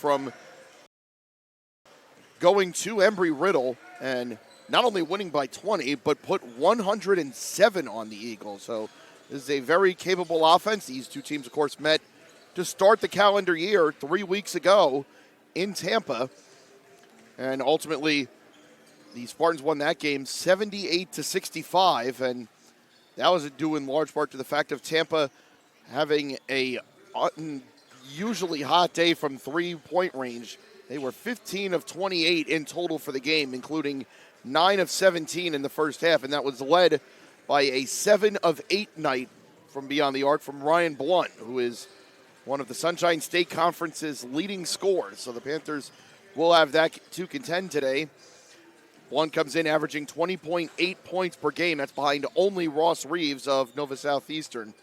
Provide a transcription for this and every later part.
from going to Embry-Riddle and not only winning by 20, but put 107 on the Eagles. So this is a very capable offense. These two teams, of course, met to start the calendar year 3 weeks ago in Tampa. And ultimately, the Spartans won that game 78-65, and that was due in large part to the fact of Tampa having a unusually hot day from three-point range. They were 15 of 28 in total for the game, including 9 of 17 in the first half, and that was led by a 7 of 8 night from beyond the arc from Ryan Blunt, who is one of the Sunshine State Conference's leading scorers. So the Panthers will have that to contend today. Blunt comes in averaging 20.8 points per game. That's behind only Ross Reeves of Nova Southeastern.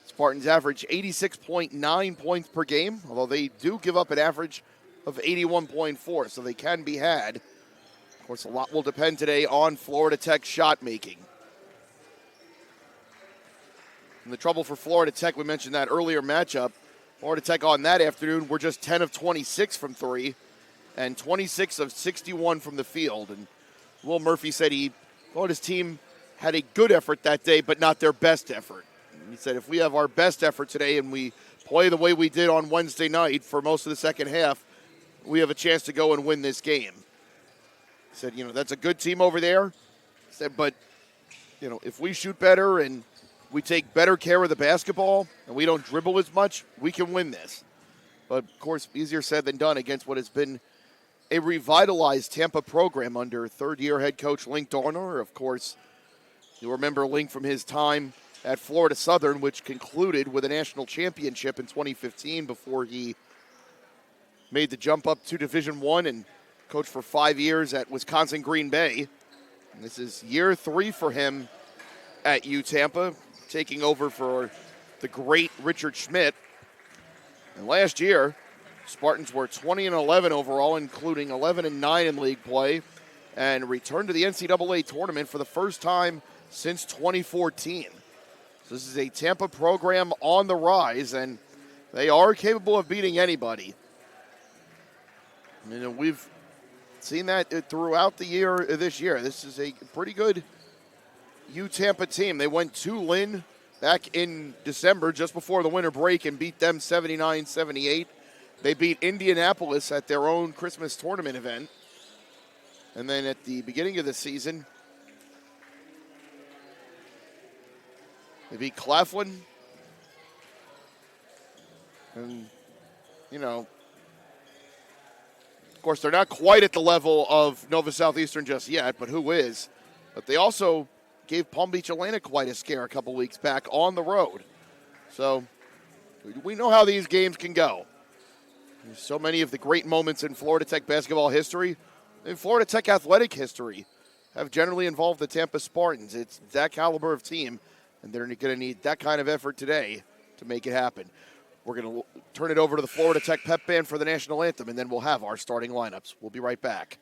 Spartans average 86.9 points per game, although they do give up an average of 81.4, so they can be had. Of course, a lot will depend today on Florida Tech's shot making. And the trouble for Florida Tech, we mentioned that earlier matchup. Florida Tech on that afternoon were just 10 of 26 from three and 26 of 61 from the field. And Will Murphy said he thought his team had a good effort that day, but not their best effort. And he said if we have our best effort today and we play the way we did on Wednesday night for most of the second half, we have a chance to go and win this game. He said, that's a good team over there. He said, but, if we shoot better and we take better care of the basketball and we don't dribble as much, we can win this. But, of course, easier said than done against what has been a revitalized Tampa program under third-year head coach Link Dorner. Of course, you'll remember Link from his time at Florida Southern, which concluded with a national championship in 2015 before he made the jump up to Division I and coached for 5 years at Wisconsin Green Bay. And this is year 3 for him at Tampa, taking over for the great Richard Schmidt. And last year, Spartans were 20-11 overall, including 11-9 in league play, and returned to the NCAA tournament for the first time since 2014. So this is a Tampa program on the rise, and they are capable of beating anybody. We've seen that throughout the year this year. This is a pretty good Tampa team. They went to Lynn back in December, just before the winter break, and beat them 79-78. They beat Indianapolis at their own Christmas tournament event. And then at the beginning of the season, they beat Claflin. And, of course, they're not quite at the level of Nova Southeastern just yet, but who is? But they also gave Palm Beach Atlantic quite a scare a couple weeks back on the road. So we know how these games can go. There's so many of the great moments in Florida Tech basketball history and Florida Tech athletic history have generally involved the Tampa Spartans. It's that caliber of team, and they're going to need that kind of effort today to make it happen. We're going to turn it over to the Florida Tech Pep Band for the national anthem, and then we'll have our starting lineups. We'll be right back.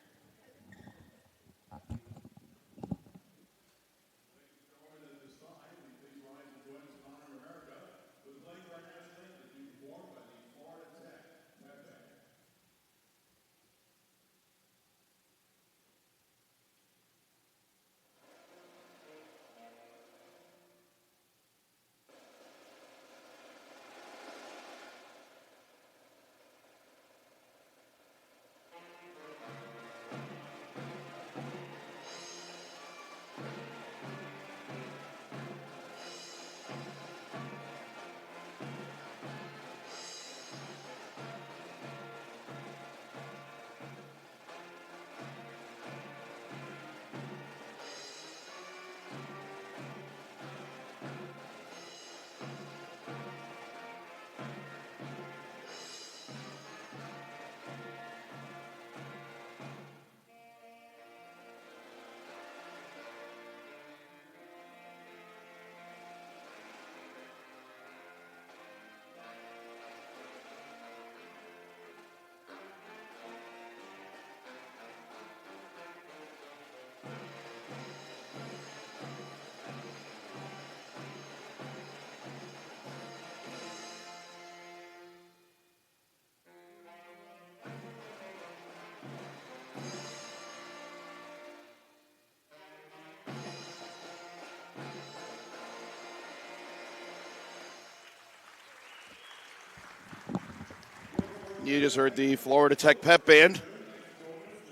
You just heard the Florida Tech Pep Band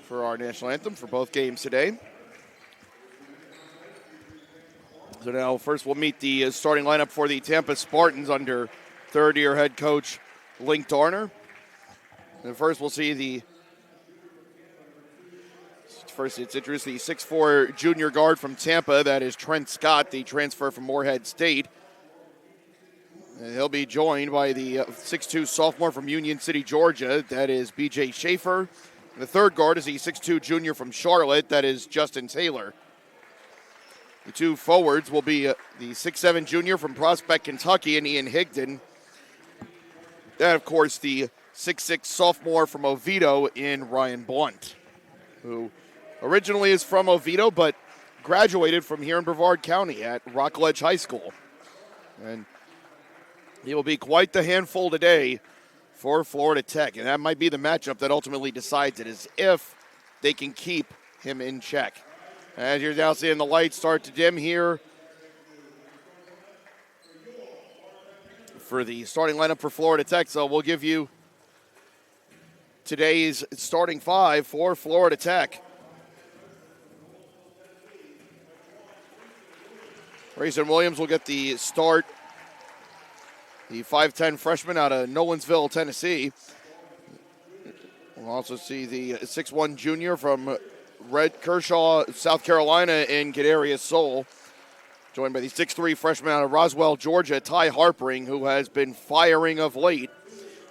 for our national anthem for both games today. So now first we'll meet the starting lineup for the Tampa Spartans under third-year head coach Link Darner. And first we'll see it's introduced the 6'4" junior guard from Tampa. That is Trent Scott, the transfer from Morehead State. And he'll be joined by the 6'2" sophomore from Union City, Georgia. That is B.J. Schaefer. And the third guard is the 6'2" junior from Charlotte. That is Justin Taylor. The two forwards will be the 6'7" junior from Prospect, Kentucky, and Ian Higdon. And, of course, the 6'6" sophomore from Oviedo in Ryan Blunt, who originally is from Oviedo but graduated from here in Brevard County at Rockledge High School. And he will be quite the handful today for Florida Tech, and that might be the matchup that ultimately decides it, is if they can keep him in check. As you're now seeing the lights start to dim here for the starting lineup for Florida Tech, so we'll give you today's starting five for Florida Tech. Grayson Williams will get the start. The 5'10" freshman out of Nolensville, Tennessee. We'll also see the 6'1" junior from Red Kershaw, South Carolina, in Kadarius Soul. Joined by the 6'3" freshman out of Roswell, Georgia, Ty Harpering, who has been firing of late.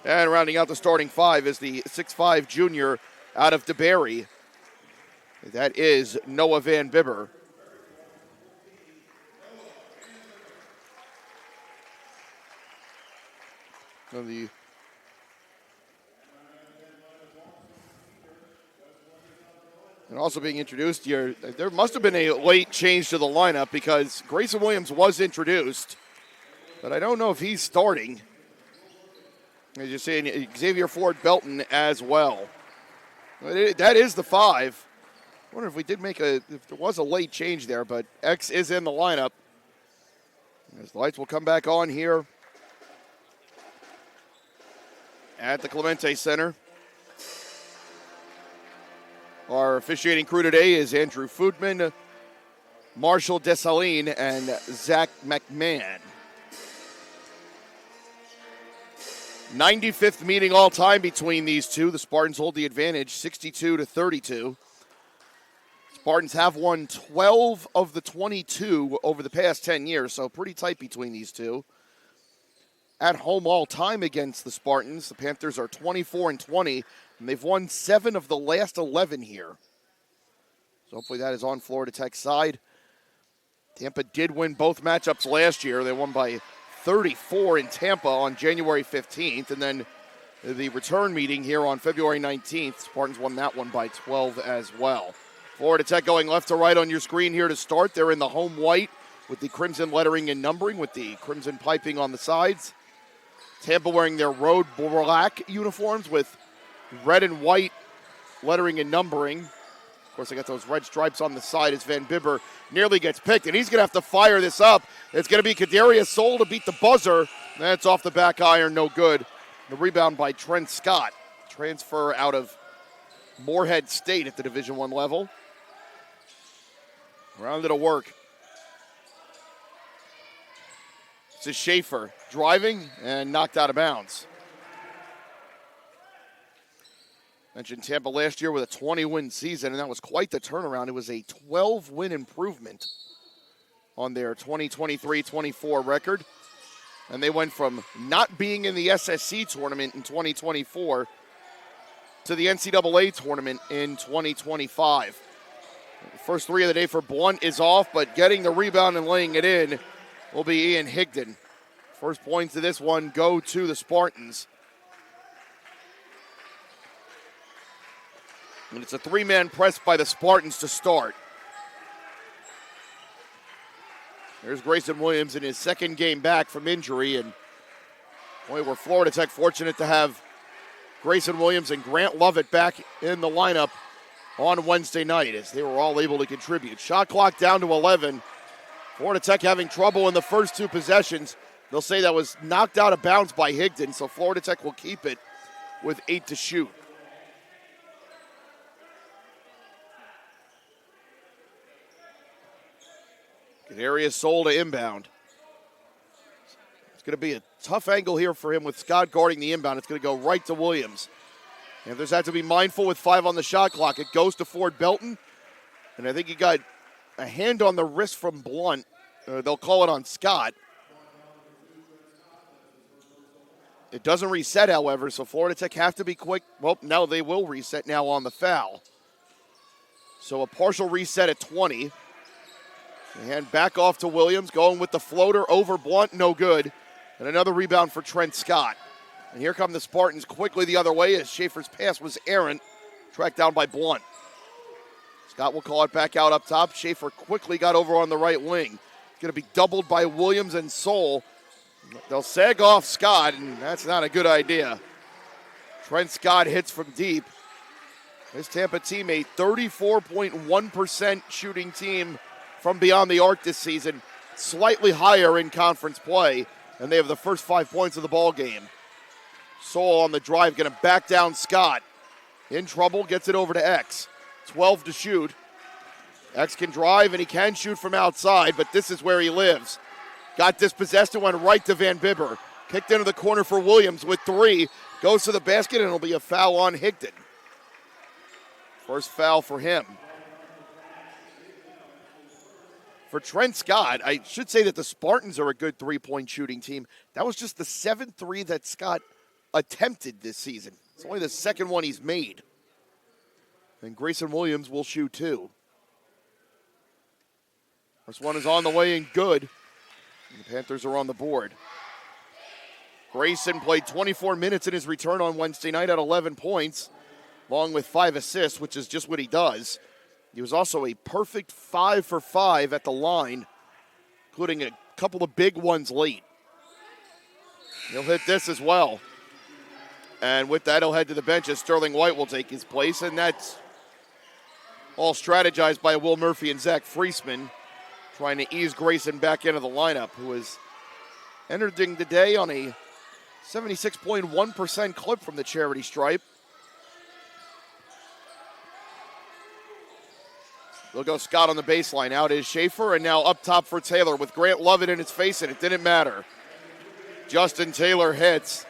And rounding out the starting five is the 6'5" junior out of DeBerry. That is Noah Van Bibber. And also being introduced here, there must have been a late change to the lineup because Grayson Williams was introduced, but I don't know if he's starting. As you're saying, Xavier Ford Belton as well. That is the five. I wonder if if there was a late change there, but X is in the lineup. As the lights will come back on here at the Clemente Center. Our officiating crew today is Andrew Foodman, Marshall Desaline, and Zach McMahon. 95th meeting all time between these two. The Spartans hold the advantage 62-32. Spartans have won 12 of the 22 over the past 10 years, so pretty tight between these two. At home all time against the Spartans, the Panthers are 24-20, and they've won 7 of the last 11 here. So hopefully that is on Florida Tech's side. Tampa did win both matchups last year. They won by 34 in Tampa on January 15th, and then the return meeting here on February 19th, Spartans won that one by 12 as well. Florida Tech going left to right on your screen here to start. They're in the home white with the crimson lettering and numbering with the crimson piping on the sides. Tampa wearing their road black uniforms with red and white lettering and numbering. Of course, they got those red stripes on the side as Van Bibber nearly gets picked, and he's going to have to fire this up. It's going to be Kadarius Soul to beat the buzzer. That's off the back iron, no good. The rebound by Trent Scott, transfer out of Morehead State at the Division I level. Rounded to work. This is Schaefer driving and knocked out of bounds. Mentioned Tampa last year with a 20-win season, and that was quite the turnaround. It was a 12-win improvement on their 2023-24 record. And they went from not being in the SSC tournament in 2024 to the NCAA tournament in 2025. The first three of the day for Blunt is off, but getting the rebound and laying it in will be Ian Higdon. First points of this one go to the Spartans. And it's a three-man press by the Spartans to start. There's Grayson Williams in his second game back from injury. And boy, we're Florida Tech fortunate to have Grayson Williams and Grant Lovett back in the lineup on Wednesday night as they were all able to contribute. Shot clock down to 11. Florida Tech having trouble in the first two possessions. They'll say that was knocked out of bounds by Higdon, so Florida Tech will keep it with 8 to shoot. Kadarius Soul to inbound. It's going to be a tough angle here for him with Scott guarding the inbound. It's going to go right to Williams. And there's had to be mindful with 5 on the shot clock. It goes to Ford Belton. And I think he got a hand on the wrist from Blunt. They'll call it on Scott. It doesn't reset, however, so Florida Tech have to be quick. Well, now they will reset now on the foul. So a partial reset at 20. They hand back off to Williams, going with the floater over Blunt, no good. And another rebound for Trent Scott. And here come the Spartans quickly the other way as Schaefer's pass was errant, tracked down by Blunt. Scott will call it back out up top. Schaefer quickly got over on the right wing. Going to be doubled by Williams and Soul. They'll sag off Scott, and that's not a good idea. Trent Scott hits from deep. His Tampa team, a 34.1% shooting team from beyond the arc this season, slightly higher in conference play, and they have the first 5 points of the ball game. Soul on the drive, going to back down Scott. In trouble, gets it over to X. 12 to shoot. X can drive, and he can shoot from outside, but this is where he lives. Got dispossessed and went right to Van Bibber. Kicked into the corner for Williams with 3. Goes to the basket, and it'll be a foul on Higdon. First foul for him. For Trent Scott, I should say that the Spartans are a good three-point shooting team. That was just the 7th that Scott attempted this season. It's only the second one he's made. And Grayson Williams will shoot 2. First one is on the way and good. And the Panthers are on the board. Grayson played 24 minutes in his return on Wednesday night at 11 points, along with 5 assists, which is just what he does. He was also a perfect 5 for 5 at the line, including a couple of big ones late. He'll hit this as well. And with that, he'll head to the bench as Sterling White will take his place, and that's all strategized by Will Murphy and Zach Friesman, trying to ease Grayson back into the lineup, who is entering the day on a 76.1% clip from the charity stripe. They'll go Scott on the baseline. Out is Schaefer, and now up top for Taylor with Grant Lovett in his face, and it didn't matter. Justin Taylor hits.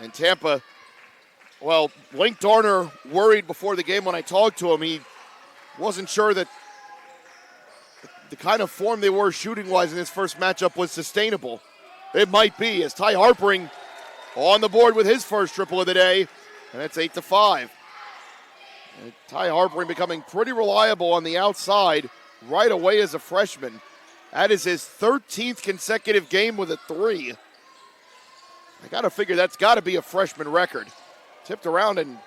And Tampa, well, Link Darner worried before the game when I talked to him. He wasn't sure that the kind of form they were shooting-wise in this first matchup was sustainable. It might be, as Ty Harpering on the board with his first triple of the day, and it's 8-5. And Ty Harpering becoming pretty reliable on the outside right away as a freshman. That is his 13th consecutive game with a 3. I got to figure that's got to be a freshman record. Tipped around, and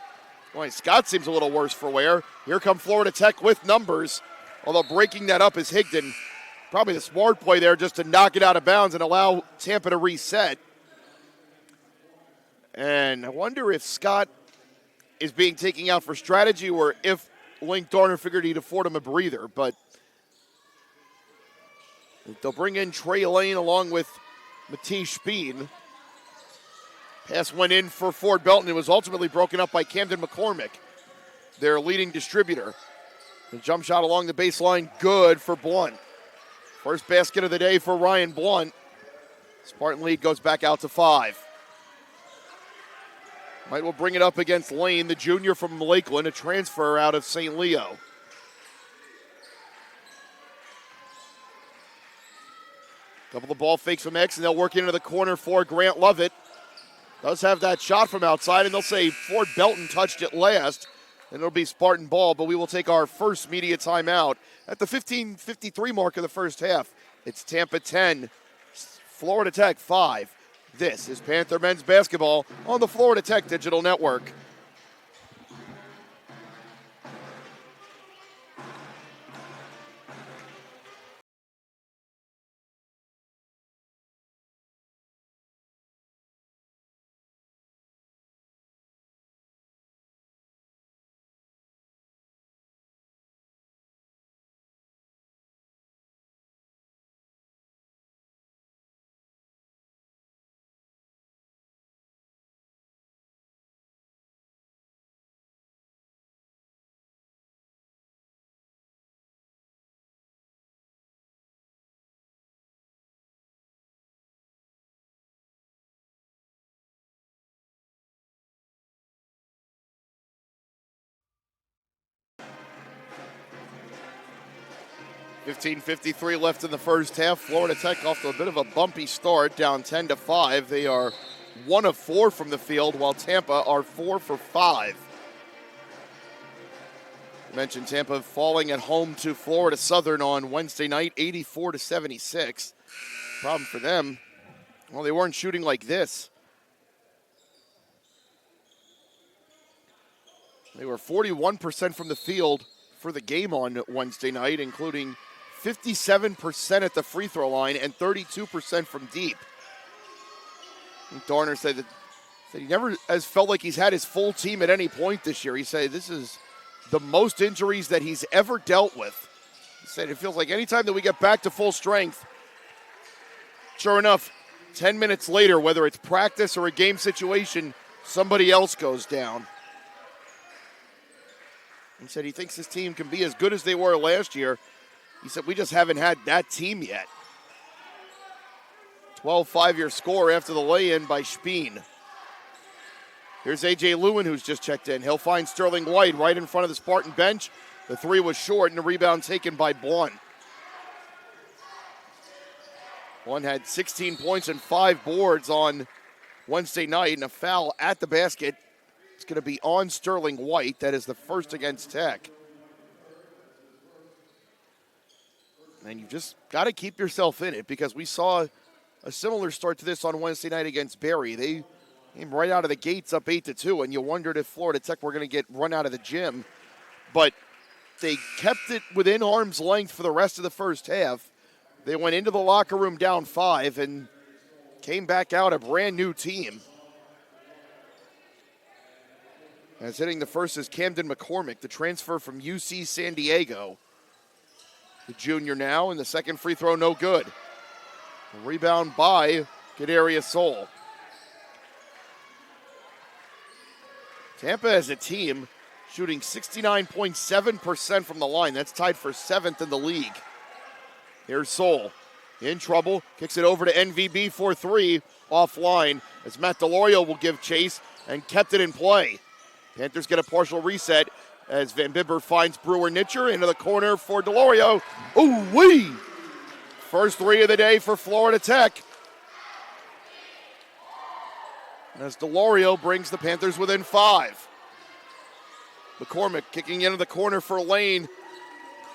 boy, Scott seems a little worse for wear. Here come Florida Tech with numbers, although breaking that up is Higdon. Probably the smart play there just to knock it out of bounds and allow Tampa to reset. And I wonder if Scott is being taken out for strategy or if Link Darner figured he'd afford him a breather. But they'll bring in Trey Lane along with Matisse Speen. Pass went in for Ford Belton. It was ultimately broken up by Camden McCormick, their leading distributor. The jump shot along the baseline, good for Blunt. First basket of the day for Ryan Blunt. Spartan lead goes back out to 5. White will bring it up against Lane, the junior from Lakeland, a transfer out of St. Leo. Couple of ball fakes from X, and they'll work into the corner for Grant Lovett. Does have that shot from outside, and they'll say Ford Belton touched it last, and it'll be Spartan ball, but we will take our first media timeout at the 15:53 mark of the first half. It's Tampa 10, Florida Tech 5. This is Panther men's basketball on the Florida Tech Digital Network. 15:53 left in the first half. Florida Tech off to a bit of a bumpy start, down 10-5. They are 1 of 4 from the field, while Tampa are 4 for 5. I mentioned Tampa falling at home to Florida Southern on Wednesday night, 84-76. Problem for them, well, they weren't shooting like this. They were 41% from the field for the game on Wednesday night, including 57% at the free throw line and 32% from deep. And Dorner said he never has felt like he's had his full team at any point this year. He said this is the most injuries that he's ever dealt with. He said it feels like anytime that we get back to full strength, sure enough, 10 minutes later, whether it's practice or a game situation, somebody else goes down. He said he thinks his team can be as good as they were last year. He said we just haven't had that team yet. 12-5 your score after the lay-in by Speen. Here's A.J. Lewin, who's just checked in. He'll find Sterling White right in front of the Spartan bench. The three was short, and the rebound taken by Blunt. Blunt had 16 points and 5 boards on Wednesday night, and a foul at the basket. It's going to be on Sterling White. That is the first against Tech. And you've just got to keep yourself in it, because we saw a similar start to this on Wednesday night against Barry. They came right out of the gates up 8-2, and you wondered if Florida Tech were going to get run out of the gym. But they kept it within arm's length for the rest of the first half. They went into the locker room down 5 and came back out a brand new team. As hitting the first is Camden McCormick, the transfer from UC San Diego. The junior now, and the second free throw no good. A rebound by Kadarius Soul. Tampa as a team shooting 69.7% from the line. That's tied for 7th in the league. Here's Soul. In trouble. Kicks it over to NVB for 3. Offline as Matt DeLorio will give chase and kept it in play. Panthers get a partial reset as Van Bibber finds Brewer Nitcher into the corner for DeLorio. Ooh-wee! First 3 of the day for Florida Tech. As DeLorio brings the Panthers within 5. McCormick kicking into the corner for Lane.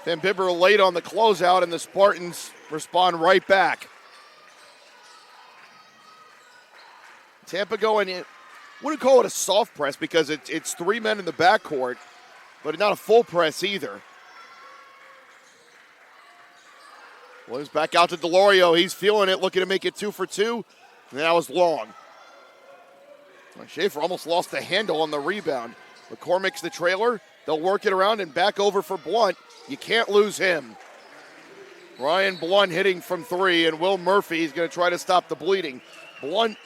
Van Bibber late on the closeout, and the Spartans respond right back. Tampa going in. Wouldn't call it a soft press because it's 3 men in the backcourt, but not a full press either. Williams back out to DeLorio. He's feeling it, looking to make it 2 for 2. And that was long. Schaefer almost lost the handle on the rebound. McCormick's the trailer. They'll work it around and back over for Blunt. You can't lose him. Ryan Blunt hitting from 3, and Will Murphy is going to try to stop the bleeding. Blunt,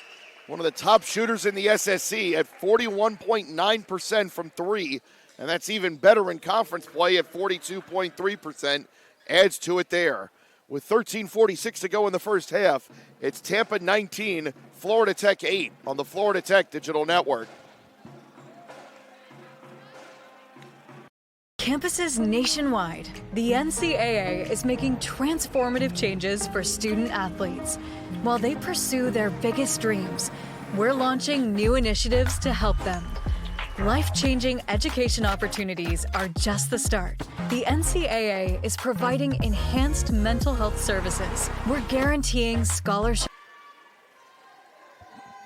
one of the top shooters in the SSC at 41.9% from 3, and that's even better in conference play at 42.3%. Adds to it there. With 13:46 to go in the first half, it's Tampa 19, Florida Tech 8 on the Florida Tech Digital Network. Campuses nationwide, the NCAA is making transformative changes for student athletes. While they pursue their biggest dreams, we're launching new initiatives to help them. Life-changing education opportunities are just the start. The NCAA is providing enhanced mental health services. We're guaranteeing scholarship.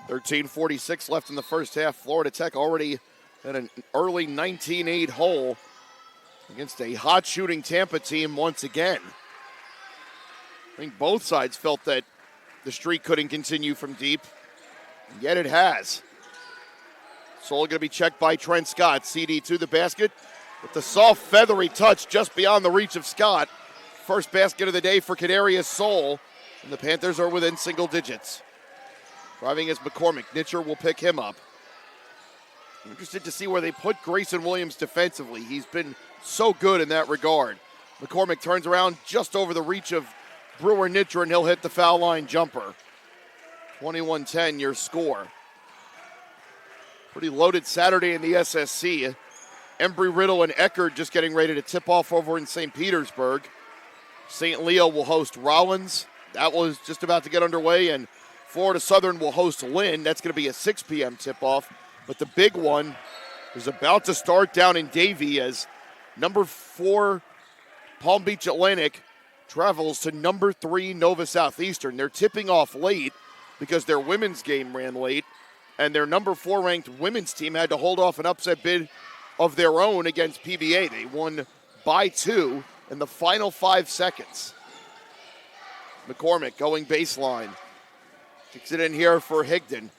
13:46 left in the first half. Florida Tech already at an early 19-8 hole against a hot shooting Tampa team once again. I think both sides felt that the streak couldn't continue from deep, yet it has. Soul going to be checked by Trent Scott. CD to the basket with the soft, feathery touch just beyond the reach of Scott. First basket of the day for Kadarius Soul, and the Panthers are within single digits. Driving is McCormick. Nitcher will pick him up. I'm interested to see where they put Grayson Williams defensively. He's been so good in that regard. McCormick turns around just over the reach of Brewer Nitcher, and he'll hit the foul line jumper. 21-10 your score. Pretty loaded Saturday in the SSC. Embry-Riddle and Eckert just getting ready to tip off over in St. Petersburg. St. Leo will host Rollins. That was just about to get underway, and Florida Southern will host Lynn. That's going to be a 6 p.m. tip-off. But the big one is about to start down in Davie as number 4 Palm Beach Atlantic travels to number 3 Nova Southeastern. They're tipping off late because their women's game ran late, and their number 4 ranked women's team had to hold off an upset bid of their own against PBA. They won by 2 in the final 5 seconds. McCormick going baseline. Kicks it in here for Higdon.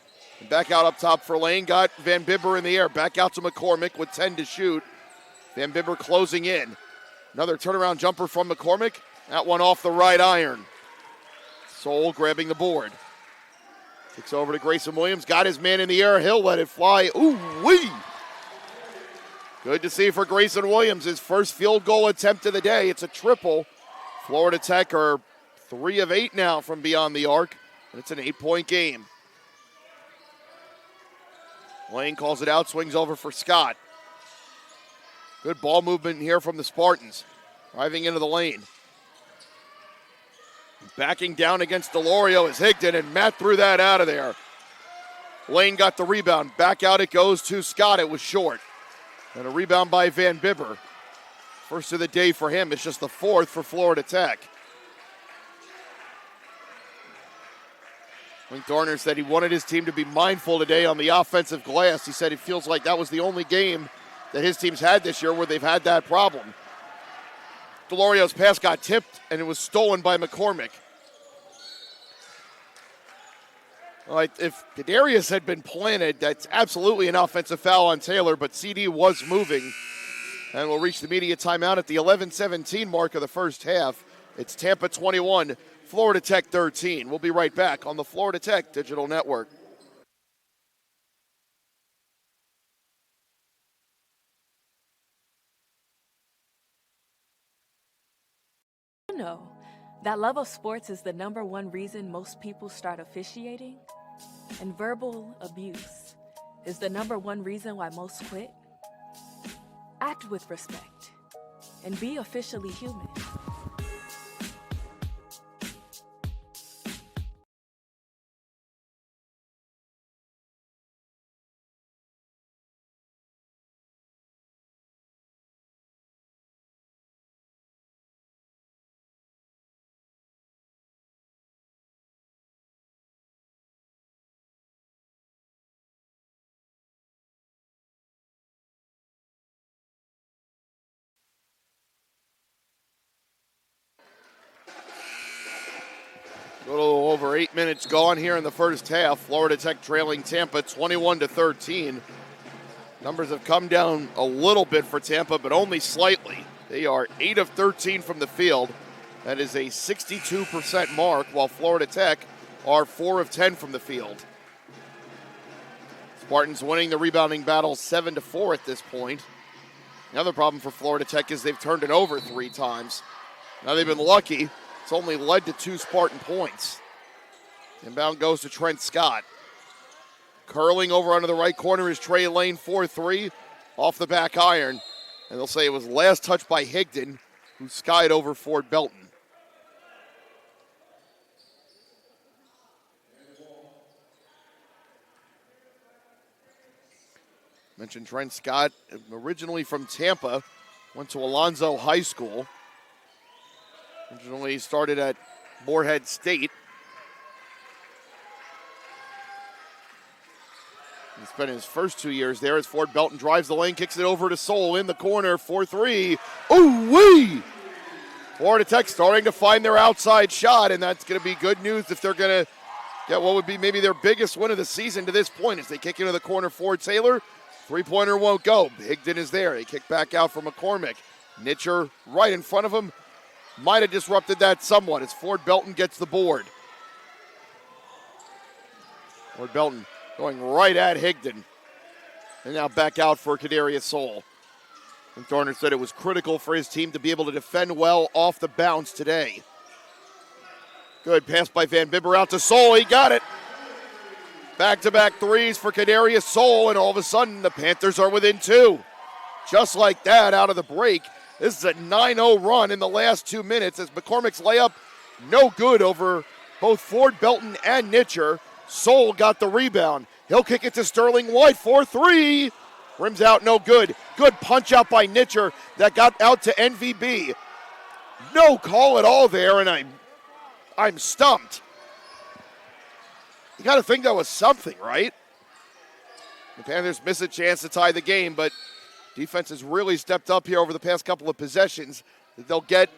And back out up top for Lane. Got Van Bibber in the air. Back out to McCormick with 10 to shoot. Van Bibber closing in. Another turnaround jumper from McCormick. That one off the right iron. Soul grabbing the board. Kicks over to Grayson Williams. Got his man in the air. He'll let it fly. Ooh-wee! Good to see for Grayson Williams. His first field goal attempt of the day. It's a triple. Florida Tech are 3 of 8 now from beyond the arc. And it's an 8-point game. Lane calls it out, swings over for Scott. Good ball movement here from the Spartans. Driving into the lane. Backing down against Delorio is Higdon, and Matt threw that out of there. Lane got the rebound. Back out it goes to Scott. It was short. And a rebound by Van Bibber. First of the day for him. It's just the 4th for Florida Tech. Link Dorner said he wanted his team to be mindful today on the offensive glass. He said he feels like that was the only game that his team's had this year where they've had that problem. Delorio's pass got tipped, and it was stolen by McCormick. All right, if Kadarius had been planted, that's absolutely an offensive foul on Taylor, but CD was moving. And we'll reach the media timeout at the 11:17 mark of the first half. It's Tampa 21, Florida Tech 13. We'll be right back on the Florida Tech Digital Network. No, that love of sports is the #1 reason most people start officiating, and verbal abuse is the #1 reason why most quit. Act with respect and be officially human. A little over 8 minutes gone here in the first half. Florida Tech trailing Tampa 21-13. Numbers have come down a little bit for Tampa, but only slightly. They are 8 of 13 from the field. That is a 62% mark, while Florida Tech are 4 of 10 from the field. Spartans winning the rebounding battle 7-4 at this point. Another problem for Florida Tech is they've turned it over 3 times. Now they've been lucky. It's only led to 2 Spartan points. Inbound goes to Trent Scott. Curling over under the right corner is Trey Lane, 4-3, off the back iron. And they'll say it was last touched by Higdon, who skied over Ford Belton. Mentioned Trent Scott, originally from Tampa, went to Alonzo High School. Originally started at Morehead State. He spent his first 2 years there as Ford Belton drives the lane, kicks it over to Soul in the corner, 4-3. Ooh-wee! Florida Tech starting to find their outside shot, and that's going to be good news if they're going to get what would be maybe their biggest win of the season to this point as they kick into the corner for Taylor. Three-pointer won't go. Higdon is there. They kick back out for McCormick. Nitcher right in front of him. Might have disrupted that somewhat as Ford Belton gets the board. Ford Belton going right at Higdon. And now back out for Kadarius Soul. And Dorner said it was critical for his team to be able to defend well off the bounce today. Good pass by Van Bibber out to Soul. He got it. Back-to-back threes for Kadarius Soul, and all of a sudden the Panthers are within 2. Just like that, out of the break, This is a 9-0 run in the last 2 minutes as McCormick's layup no good over both Ford Belton and Nitcher. Soul got the rebound. He'll kick it to Sterling White for 3. Rims out, no good. Good punch out by Nitcher that got out to NVB. No call at all there, and I'm stumped. You got to think that was something, right? The Panthers miss a chance to tie the game, but defense has really stepped up here over the past couple of possessions. They'll get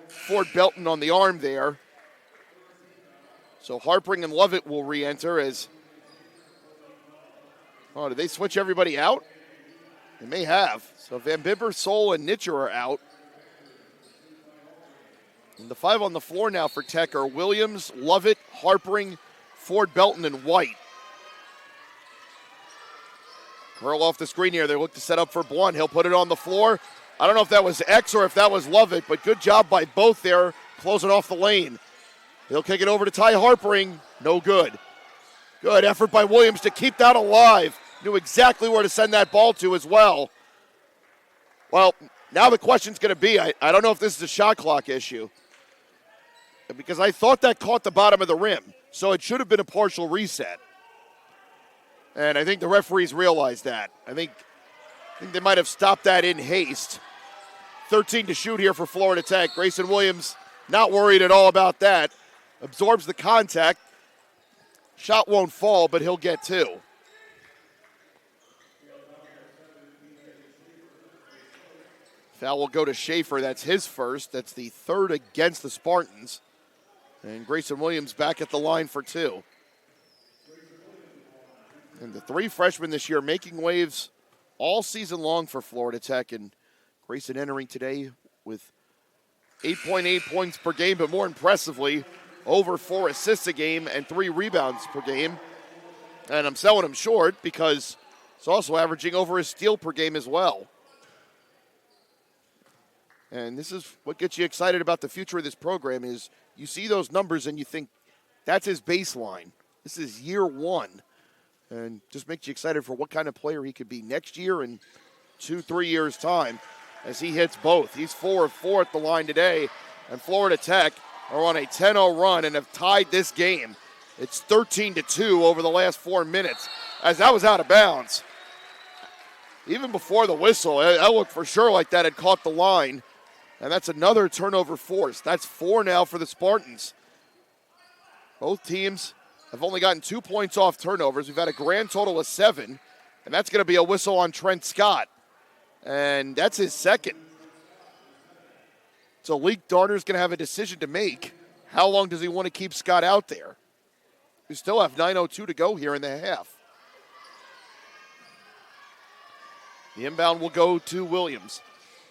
Ford Belton on the arm there. So Harpring and Lovett will re-enter as... Oh, did they switch everybody out? They may have. So Van Bibber, Soul, and Nitcher are out. And the 5 on the floor now for Tech are Williams, Lovett, Harpring, Ford Belton, and White. Curl off the screen here. They look to set up for Blunt. He'll put it on the floor. I don't know if that was X or if that was Lovett, but good job by both there closing off the lane. He'll kick it over to Ty Harpring. No good. Good effort by Williams to keep that alive. Knew exactly where to send that ball to as well. Well, now the question's going to be, I don't know if this is a shot clock issue, because I thought that caught the bottom of the rim, so it should have been a partial reset. And I think the referees realized that. I think they might have stopped that in haste. 13 to shoot here for Florida Tech. Grayson Williams not worried at all about that. Absorbs the contact. Shot won't fall, but he'll get 2. Foul will go to Schaefer. That's his first. That's the 3rd against the Spartans. And Grayson Williams back at the line for 2. And the 3 freshmen this year making waves all season long for Florida Tech. And Grayson entering today with 8.8 points per game, but more impressively, over 4 assists a game and 3 rebounds per game. And I'm selling him short because he's also averaging over a steal per game as well. And this is what gets you excited about the future of this program is you see those numbers and you think that's his baseline. This is year 1. And just makes you excited for what kind of player he could be next year and 2-3 years' time as he hits both. He's 4 of 4 at the line today. And Florida Tech are on a 10-0 run and have tied this game. It's 13-2 over the last 4 minutes as that was out of bounds. Even before the whistle, it looked for sure like that had caught the line. And that's another turnover forced. That's 4 now for the Spartans. Both teams have only gotten 2 points off turnovers. We've had a grand total of 7. And that's going to be a whistle on Trent Scott. And that's his second. So Leek Darner's going to have a decision to make. How long does he want to keep Scott out there? We still have 9:02 to go here in the half. The inbound will go to Williams.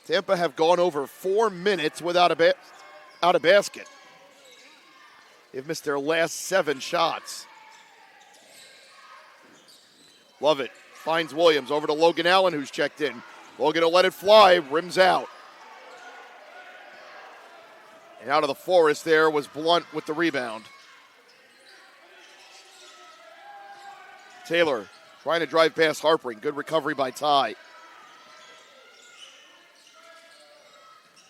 Tampa have gone over 4 minutes without a basket. They've missed their last 7 shots. Lovett finds Williams over to Logan Allen, who's checked in. Logan will let it fly, rims out. And out of the forest there was Blunt with the rebound. Taylor trying to drive past Harpring. Good recovery by Ty.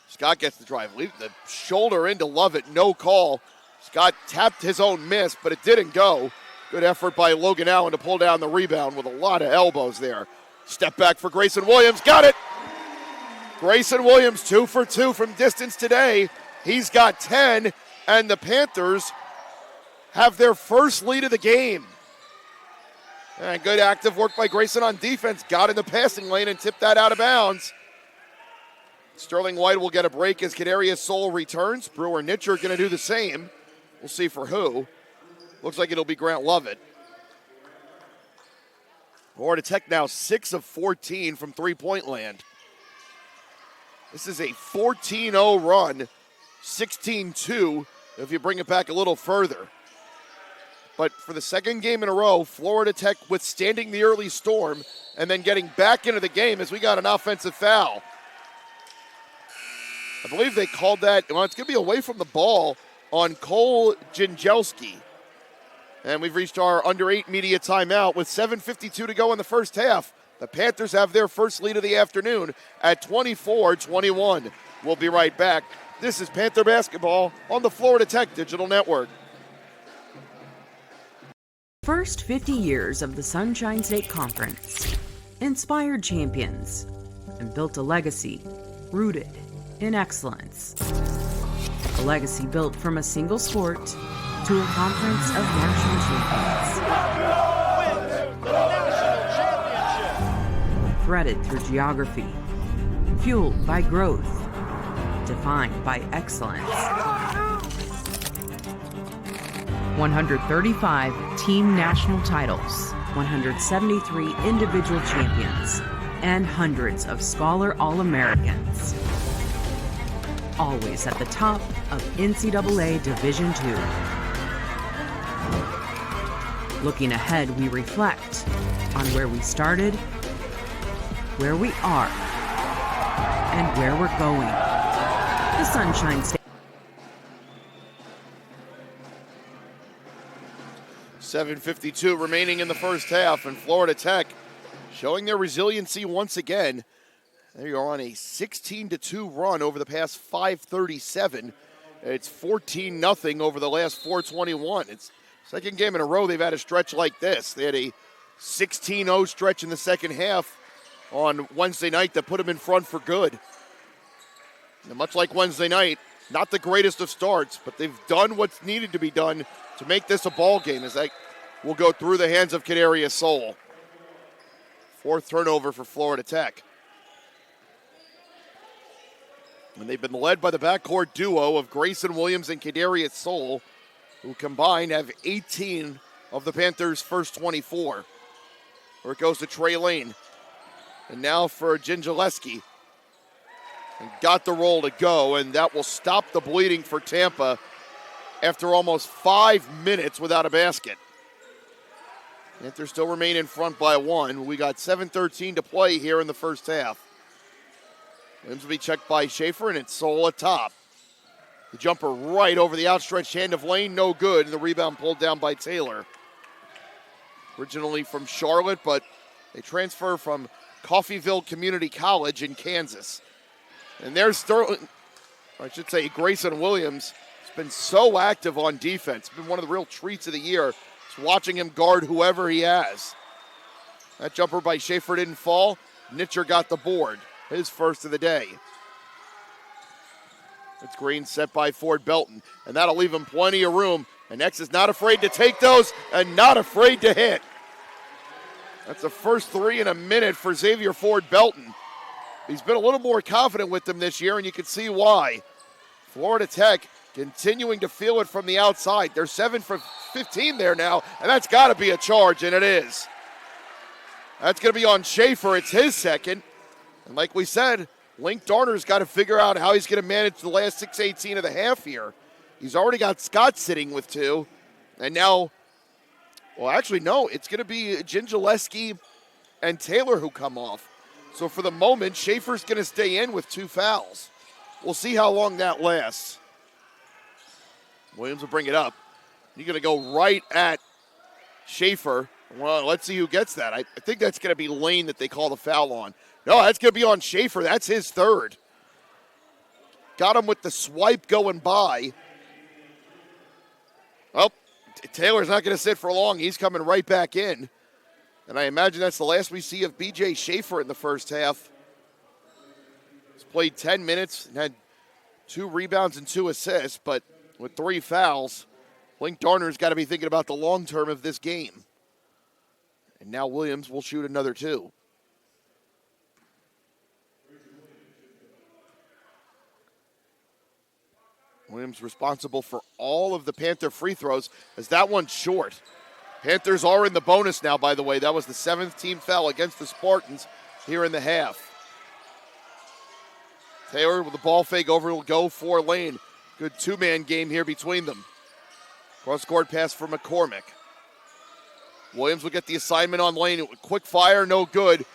Scott gets the drive. Leave the shoulder into Lovett. No call. Scott tapped his own miss, but it didn't go. Good effort by Logan Allen to pull down the rebound with a lot of elbows there. Step back for Grayson Williams. Got it. Grayson Williams 2 for 2 from distance today. He's got 10, and the Panthers have their first lead of the game. And good active work by Grayson on defense. Got in the passing lane and tipped that out of bounds. Sterling White will get a break as Kadarius Soul returns. Brewer Nitcher going to do the same. We'll see for who. Looks like it'll be Grant Lovett. Florida Tech now 6 of 14 from three-point land. This is a 14-0 run, 16-2 if you bring it back a little further. But for the second game in a row, Florida Tech withstanding the early storm and then getting back into the game as we got an offensive foul. I believe they called that, well, it's going to be away from the ball on Cole Jinjelski. And we've reached our under 8 media timeout with 7:52 to go in the first half. The Panthers have their first lead of the afternoon at 24-21. We'll be right back. This is Panther basketball on the Florida Tech Digital Network. First 50 years of the Sunshine State Conference inspired champions and built a legacy rooted in excellence. A legacy built from a single sport to a conference of national champions. Threaded through geography, fueled by growth, defined by excellence. 135 team national titles, 173 individual champions, and hundreds of Scholar All-Americans. Always at the top of NCAA Division II. Looking ahead, we reflect on where we started, where we are, and where we're going. The Sunshine State. 7:52 remaining in the first half, and Florida Tech showing their resiliency once again. They are on a 16-2 run over the past 5:37. It's 14-0 over the last 4:21. It's second game in a row they've had a stretch like this. They had a 16-0 stretch in the second half on Wednesday night that put them in front for good. And much like Wednesday night, not the greatest of starts, but they've done what's needed to be done to make this a ball game as that will go through the hands of Kadarius Soul. Fourth turnover for Florida Tech. And they've been led by the backcourt duo of Grayson Williams and Kadarius Soul, who combined have 18 of the Panthers' first 24. Where it goes to Trey Lane. And now for Gingileski. And got the roll to go, and that will stop the bleeding for Tampa after almost 5 minutes without a basket. Panthers still remain in front by 1. We got 7:13 to play here in the first half. Williams will be checked by Schaefer, and it's Soul at top. The jumper right over the outstretched hand of Lane, no good, and the rebound pulled down by Taylor. Originally from Charlotte, but they transfer from Coffeyville Community College in Kansas. And there's Grayson Williams has been so active on defense. It's been one of the real treats of the year. Just watching him guard whoever he has. That jumper by Schaefer didn't fall. Nitcher got the board. His first of the day. It's Green set by Ford Belton. And that'll leave him plenty of room. And X is not afraid to take those and not afraid to hit. That's the first 3 in a minute for Xavier Ford Belton. He's been a little more confident with them this year, and you can see why. Florida Tech continuing to feel it from the outside. They're 7 for 15 there now, and that's got to be a charge, and it is. That's going to be on Schaefer. It's his second. And like we said, Link Darner's got to figure out how he's going to manage the last 6:18 of the half here. He's already got Scott sitting with 2, and now, well, actually, no, it's going to be Gingileski and Taylor who come off. So for the moment, Schaefer's going to stay in with 2 fouls. We'll see how long that lasts. Williams will bring it up. He's going to go right at Schaefer. Well, let's see who gets that. I think that's going to be Lane that they call the foul on. No, that's going to be on Schaefer. That's his third. Got him with the swipe going by. Oh, Taylor's not going to sit for long. He's coming right back in. And I imagine that's the last we see of B.J. Schaefer in the first half. He's played 10 minutes and had 2 rebounds and 2 assists, but with 3 fouls, Link Darner's got to be thinking about the long term of this game. And now Williams will shoot another 2. Williams responsible for all of the Panther free throws as that one's short. Panthers are in the bonus now, by the way. That was the 7th team foul against the Spartans here in the half. Taylor with the ball fake over will go for Lane. Good 2-man game here between them. Cross-court pass for McCormick. Williams will get the assignment on Lane. Quick fire, no good.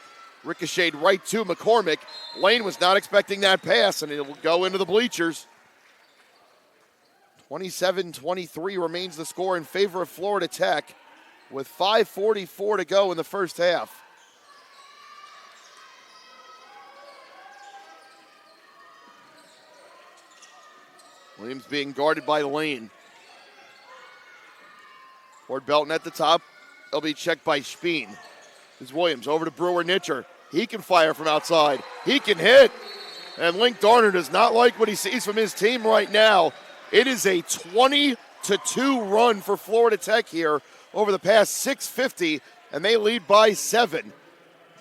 Ricocheted right to McCormick. Lane was not expecting that pass, and it will go into the bleachers. 27-23 remains the score in favor of Florida Tech with 5:44 to go in the first half. Williams being guarded by Lane. Ward Belton at the top. They'll be checked by Speen. It's Williams over to Brewer Nitcher. He can fire from outside. He can hit. And Link Darner does not like what he sees from his team right now. It is a 20-2 run for Florida Tech here over the past 6:50, and they lead by 7.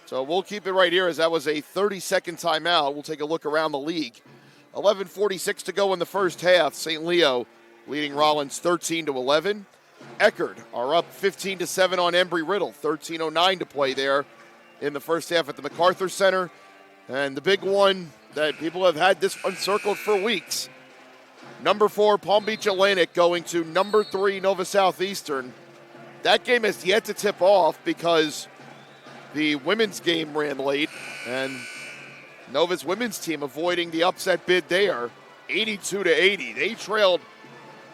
So we'll keep it right here as that was a 30-second timeout. We'll take a look around the league. 11:46 to go in the first half. St. Leo leading Rollins 13-11. Eckerd are up 15-7 on Embry-Riddle. 13:09 to play there in the first half at the MacArthur Center. And the big one that people have had this one circled for weeks. Number 4, Palm Beach Atlantic going to number 3, Nova Southeastern. That game has yet to tip off because the women's game ran late, and Nova's women's team avoiding the upset bid there, 82-80. They trailed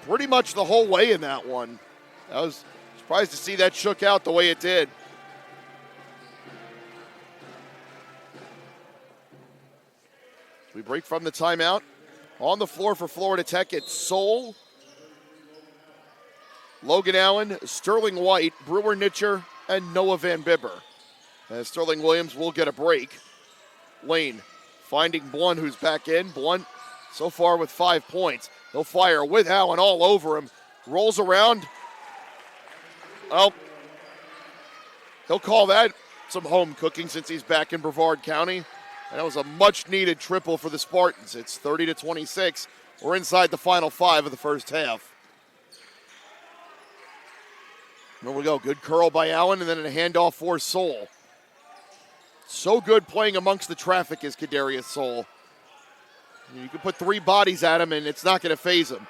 pretty much the whole way in that one. I was surprised to see that shook out the way it did. We break from the timeout. On the floor for Florida Tech, it's Soule, Logan Allen, Sterling White, Brewer Nitcher, and Noah Van Bibber. As Sterling Williams will get a break. Lane finding Blunt, who's back in. Blunt so far with 5 points. He'll fire with Allen all over him. Rolls around. Well, he'll call that some home cooking since he's back in Brevard County. And that was a much-needed triple for the Spartans. It's 30-26. We're inside the final 5 of the first half. There we go. Good curl by Allen, and then a handoff for Soule. So good playing amongst the traffic is Kadarius Soule. You can put 3 bodies at him, and it's not going to phase him.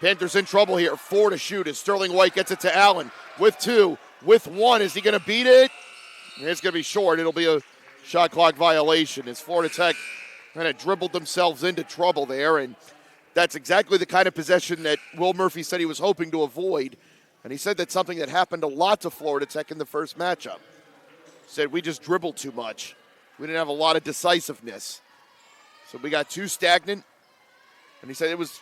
Panthers in trouble here. 4 to shoot as Sterling White gets it to Allen with 2, with 1. Is he going to beat it? It's going to be short. It'll be a shot clock violation as Florida Tech kind of dribbled themselves into trouble there, and that's exactly the kind of possession that Will Murphy said he was hoping to avoid, and he said that's something that happened a lot to Florida Tech in the first matchup. He said we just dribbled too much. We didn't have a lot of decisiveness. So we got too stagnant, and he said it was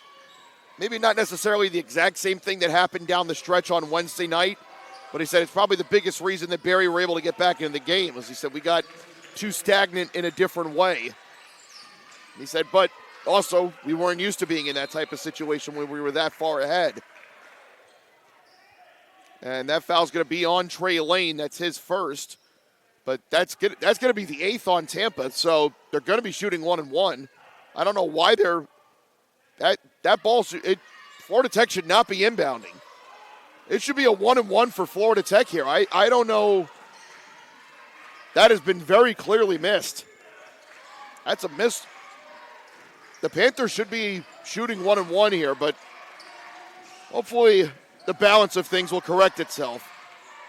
maybe not necessarily the exact same thing that happened down the stretch on Wednesday night, but he said it's probably the biggest reason that Barry were able to get back in the game, as he said we got too stagnant in a different way. He said, but also we weren't used to being in that type of situation when we were that far ahead. And that foul's going to be on Trey Lane. That's his first. But that's going to be the 8th on Tampa, so they're going to be shooting 1-1. I don't know why they're that ball. Florida Tech should not be inbounding. It should be a 1-1 for Florida Tech here. I don't know. That has been very clearly missed. That's a miss. The Panthers should be shooting 1-1 here, but hopefully the balance of things will correct itself.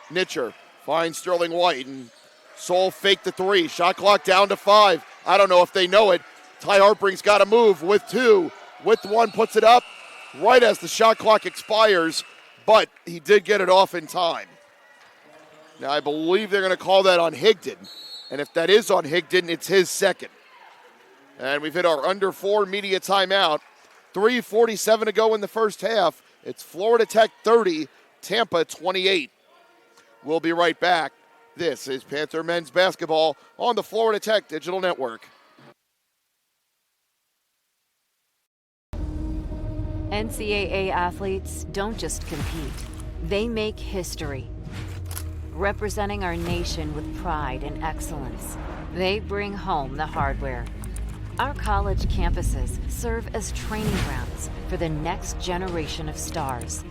Nitcher finds Sterling White, and Soule faked the 3. Shot clock down to 5. I don't know if they know it. Ty Harpring's got to move with 2. With 1, puts it up right as the shot clock expires, but he did get it off in time. Now, I believe they're going to call that on Higdon. And if that is on Higdon, it's his second. And we've hit our under 4 media timeout. 3:47 to go in the first half. It's Florida Tech 30, Tampa 28. We'll be right back. This is Panther Men's Basketball on the Florida Tech Digital Network. NCAA athletes don't just compete. They make history, representing our nation with pride and excellence. They bring home the hardware. Our college campuses serve as training grounds for the next generation of stars.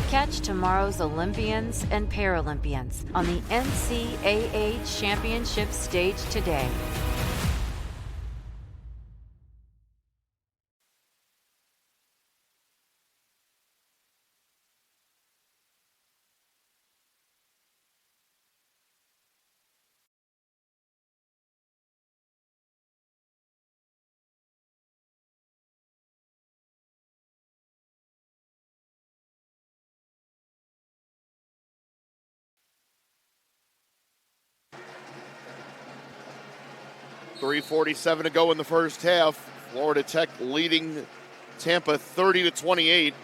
Catch tomorrow's Olympians and Paralympians on the NCAA Championship stage today. 3:47 to go in the first half. Florida Tech leading Tampa 30-28.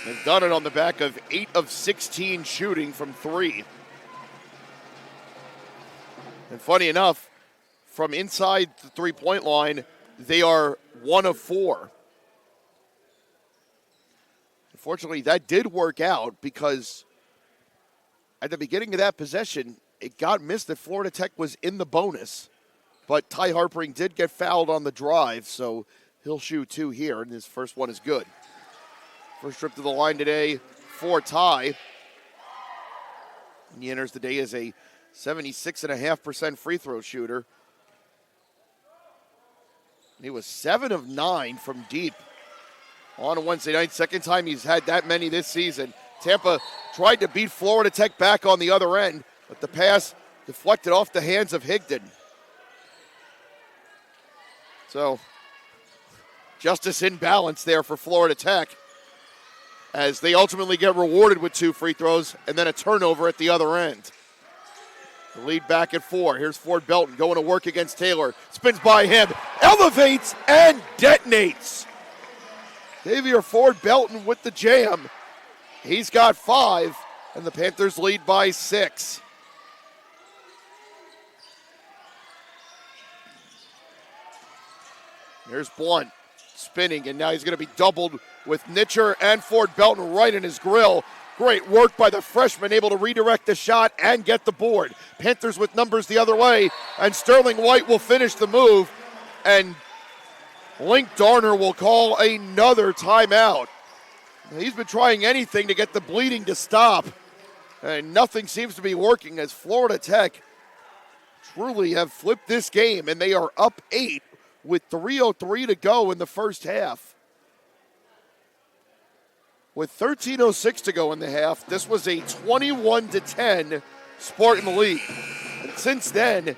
They've done it on the back of 8 of 16 shooting from 3. And funny enough, from inside the three-point line, they are 1 of 4. Unfortunately, that did work out because at the beginning of that possession, it got missed that Florida Tech was in the bonus. But Ty Harpering did get fouled on the drive, so he'll shoot 2 here, and his first one is good. First trip to the line today for Ty. And he enters the day as a 76.5% free throw shooter. And he was 7 of 9 from deep on a Wednesday night. Second time he's had that many this season. Tampa tried to beat Florida Tech back on the other end, but the pass deflected off the hands of Higdon. So, justice in balance there for Florida Tech as they ultimately get rewarded with 2 free throws and then a turnover at the other end. The lead back at 4. Here's Ford Belton going to work against Taylor. Spins by him, elevates and detonates. Xavier Ford Belton with the jam. He's got 5, and the Panthers lead by 6. Here's Blunt spinning, and now he's going to be doubled with Nitcher and Ford Belton right in his grill. Great work by the freshman, able to redirect the shot and get the board. Panthers with numbers the other way, and Sterling White will finish the move, and Link Darner will call another timeout. He's been trying anything to get the bleeding to stop, and nothing seems to be working as Florida Tech truly have flipped this game, and they are up 8 with 3:03 to go in the first half. With 13:06 to go in the half, this was a 21-10 Spartan lead. And since then,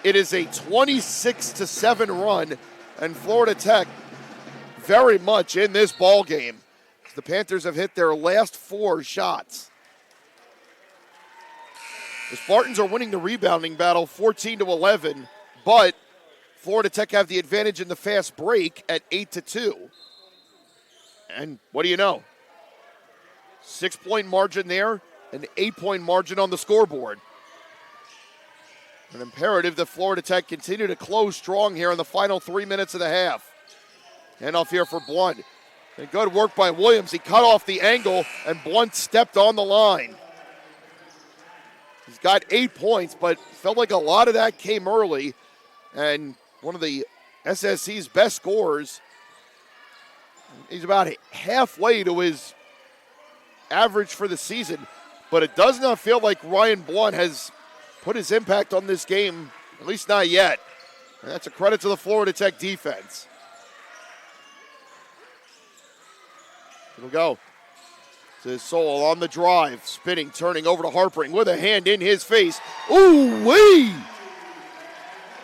it is a 26-7 run, and Florida Tech very much in this ball game. The Panthers have hit their last 4 shots. The Spartans are winning the rebounding battle 14-11, but Florida Tech have the advantage in the fast break at 8-2. And what do you know? 6-point margin there, an 8-point margin on the scoreboard. An imperative that Florida Tech continue to close strong here in the final 3 minutes of the half. And off here for Blunt. And good work by Williams. He cut off the angle, and Blunt stepped on the line. He's got 8 points, but felt like a lot of that came early. And one of the SSC's best scorers. He's about halfway to his average for the season, but it does not feel like Ryan Blunt has put his impact on this game, at least not yet. And that's a credit to the Florida Tech defense. It'll go to Soul on the drive, spinning, turning over to Harpering with a hand in his face. Ooh-wee!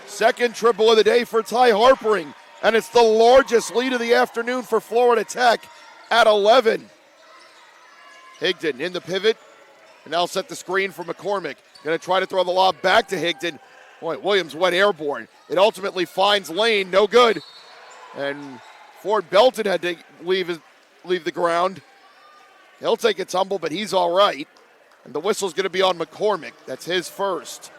Second triple of the day for Ty Harpering, and it's the largest lead of the afternoon for Florida Tech at 11. Higdon in the pivot, and now set the screen for McCormick. Going to try to throw the lob back to Higdon. Boy, Williams went airborne. It ultimately finds Lane, no good. And Ford Belton had to leave the ground. He'll take a tumble, but he's all right. And the whistle's going to be on McCormick. That's his first.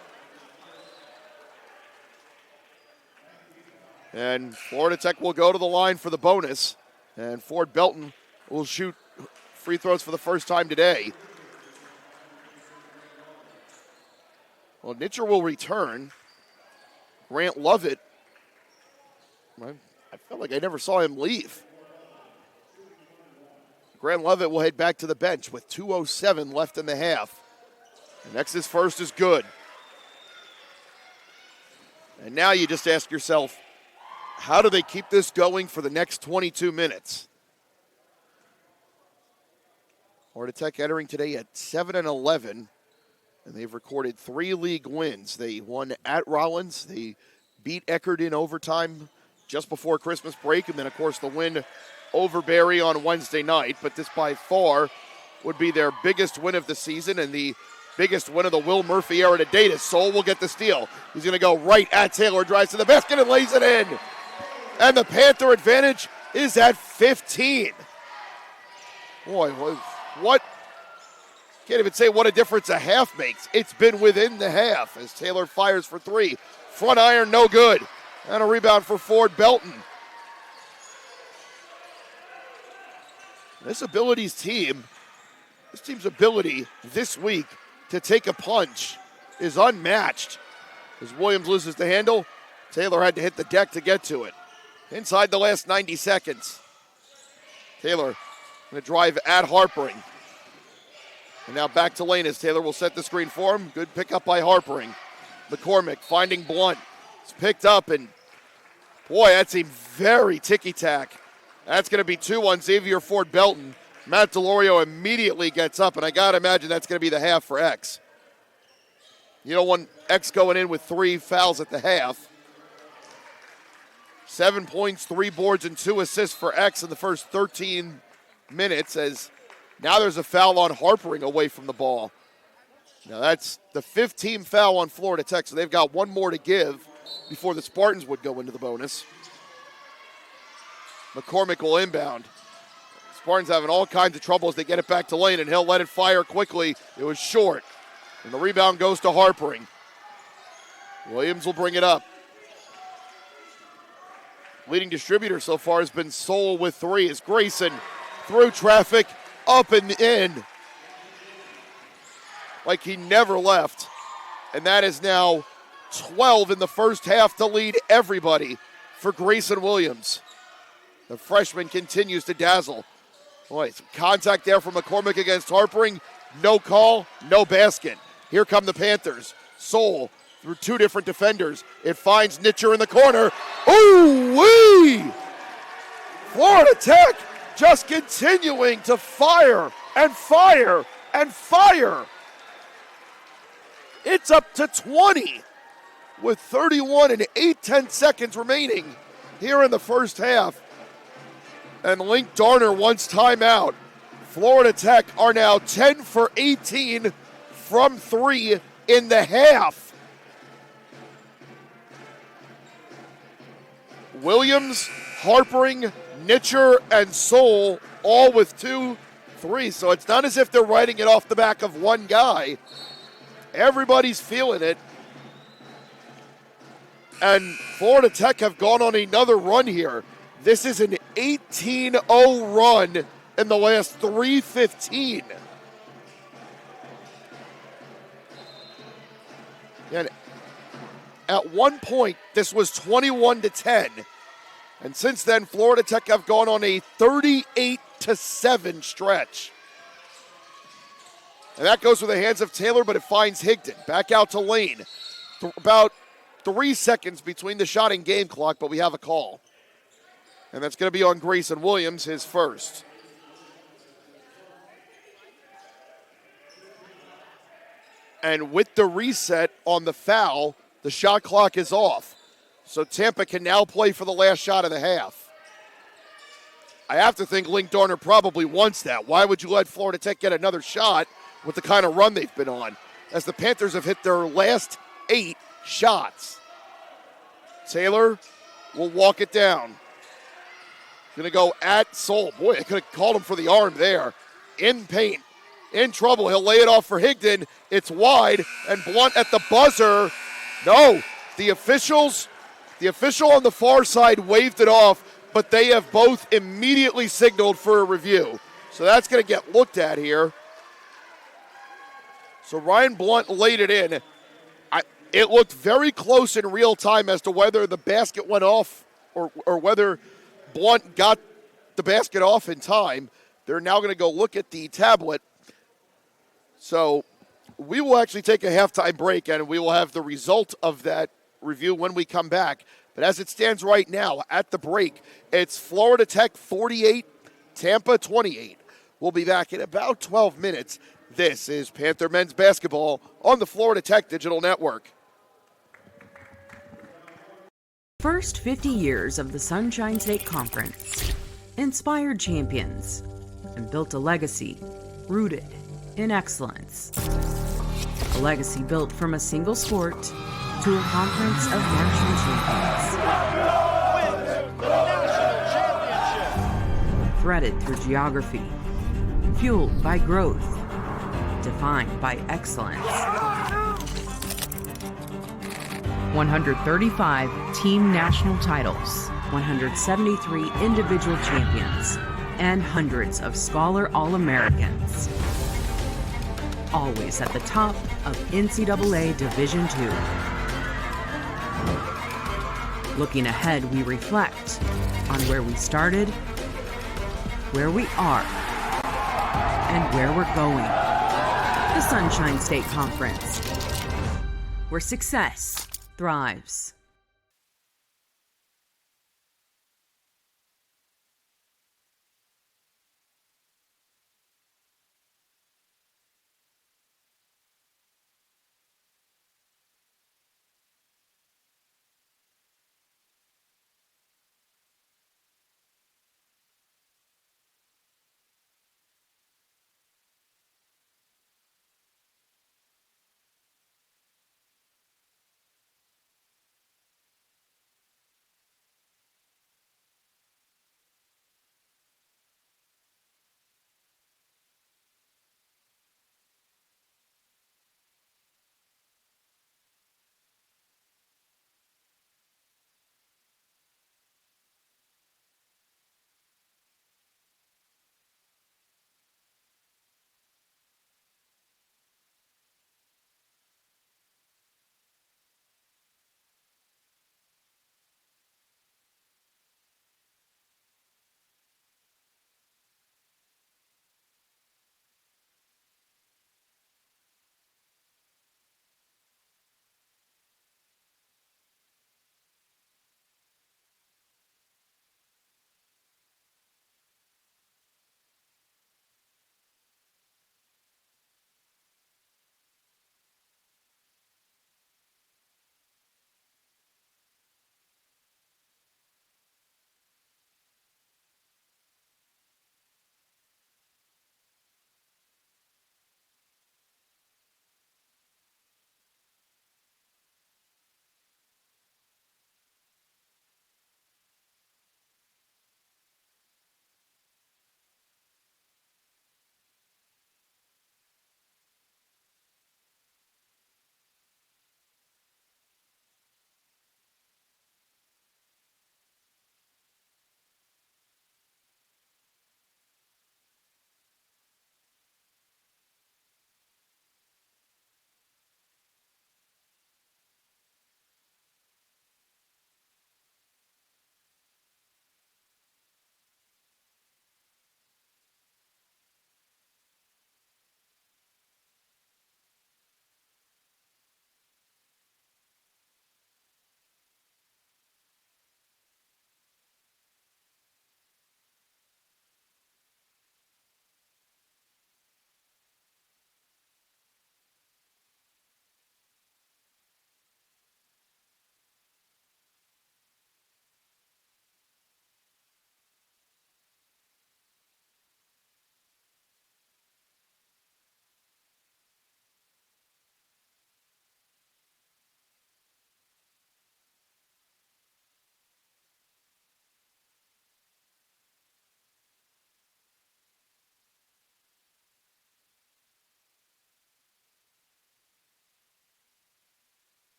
And Florida Tech will go to the line for the bonus. And Ford Belton will shoot free throws for the first time today. Well, Nitcher will return. Grant Lovett, I felt like I never saw him leave. Grant Lovett will head back to the bench with 2:07 left in the half. And next his first is good. And now you just ask yourself, how do they keep this going for the next 22 minutes? Florida Tech entering today at 7-11, and they've recorded 3 league wins. They won at Rollins. They beat Eckerd in overtime just before Christmas break, and then, of course, the win over Barry on Wednesday night. But this by far would be their biggest win of the season and the biggest win of the Will Murphy era to date. As Soul will get the steal. He's going to go right at Taylor, drives to the basket and lays it in. And the Panther advantage is at 15. Boy, what? Can't even say what a difference a half makes. It's been within the half as Taylor fires for three. Front iron, no good. And a rebound for Ford Belton. This team's ability this week to take a punch is unmatched. As Williams loses the handle, Taylor had to hit the deck to get to it. Inside the last 90 seconds. Taylor going to drive at Harpering. And now back to Lane as Taylor will set the screen for him. Good pickup by Harpering. McCormick finding Blunt. It's picked up, and boy, that's a very ticky-tack. That's going to be 2 on Xavier Ford Belton. Matt DeLorio immediately gets up, and I got to imagine that's going to be the half for X. You don't want X going in with 3 fouls at the half. 7 points, 3 boards, and 2 assists for X in the first 13 minutes as now there's a foul on Harpering away from the ball. Now that's the 15th foul on Florida Tech, so they've got one more to give before the Spartans would go into the bonus. McCormick will inbound. Spartans having all kinds of trouble as they get it back to Lane, and he'll let it fire quickly. It was short, and the rebound goes to Harpering. Williams will bring it up. Leading distributor so far has been Soul with 3 as Grayson through traffic, up and in. Like he never left. And that is now 12 in the first half to lead everybody for Grayson Williams. The freshman continues to dazzle. Boy, some contact there from McCormick against Harpering. No call, no basket. Here come the Panthers. Soul through 2 different defenders. It finds Nitcher in the corner. Ooh-wee! Florida Tech just continuing to fire and fire and fire. It's up to 20 with 31 and 8/10 seconds remaining here in the first half. And Link Darner wants timeout. Florida Tech are now 10 for 18 from 3 in the half. Williams, Harpering, Nitcher, and Soul all with 2 threes. So it's not as if they're writing it off the back of one guy. Everybody's feeling it. And Florida Tech have gone on another run here. This is an 18-0 run in the last 3:15. And at one point, this was 21-10. And since then, Florida Tech have gone on a 38-7 stretch. And that goes through the hands of Taylor, but it finds Higdon. Back out to Lane. About 3 seconds between the shot and game clock, but we have a call. And that's going to be on Grayson Williams, his first. And with the reset on the foul, the shot clock is off. So Tampa can now play for the last shot of the half. I have to think Link Darner probably wants that. Why would you let Florida Tech get another shot with the kind of run they've been on? As the Panthers have hit their last 8 shots. Taylor will walk it down. Going to go at Soul. Boy, I could have called him for the arm there. In paint. In trouble. He'll lay it off for Higdon. It's wide. And Blunt at the buzzer. No. The official on the far side waved it off, but they have both immediately signaled for a review. So that's going to get looked at here. So Ryan Blunt laid it in. It looked very close in real time as to whether the basket went off or whether Blunt got the basket off in time. They're now going to go look at the tablet. So we will actually take a halftime break, and we will have the result of that review when we come back. But as it stands right now, at the break, it's Florida Tech 48, Tampa 28. We'll be back in about 12 minutes. This is Panther Men's Basketball on the Florida Tech Digital Network. First 50 years of the Sunshine State Conference. Inspired champions and built a legacy rooted in excellence. A legacy built from a single sport to a conference of national champions. Threaded through geography, fueled by growth, defined by excellence. 135 team national titles, 173 individual champions, and hundreds of scholar All-Americans. Always at the top of NCAA Division II. Looking ahead, we reflect on where we started, where we are, and where we're going. The Sunshine State Conference, where success thrives.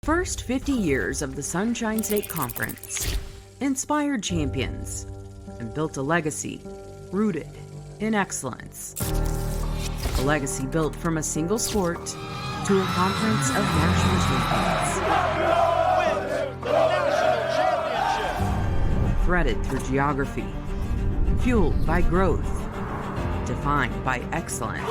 First 50 years of the Sunshine State Conference inspired champions and built a legacy rooted in excellence. A legacy built from a single sport to a conference of national champions. Threaded through geography, fueled by growth, defined by excellence.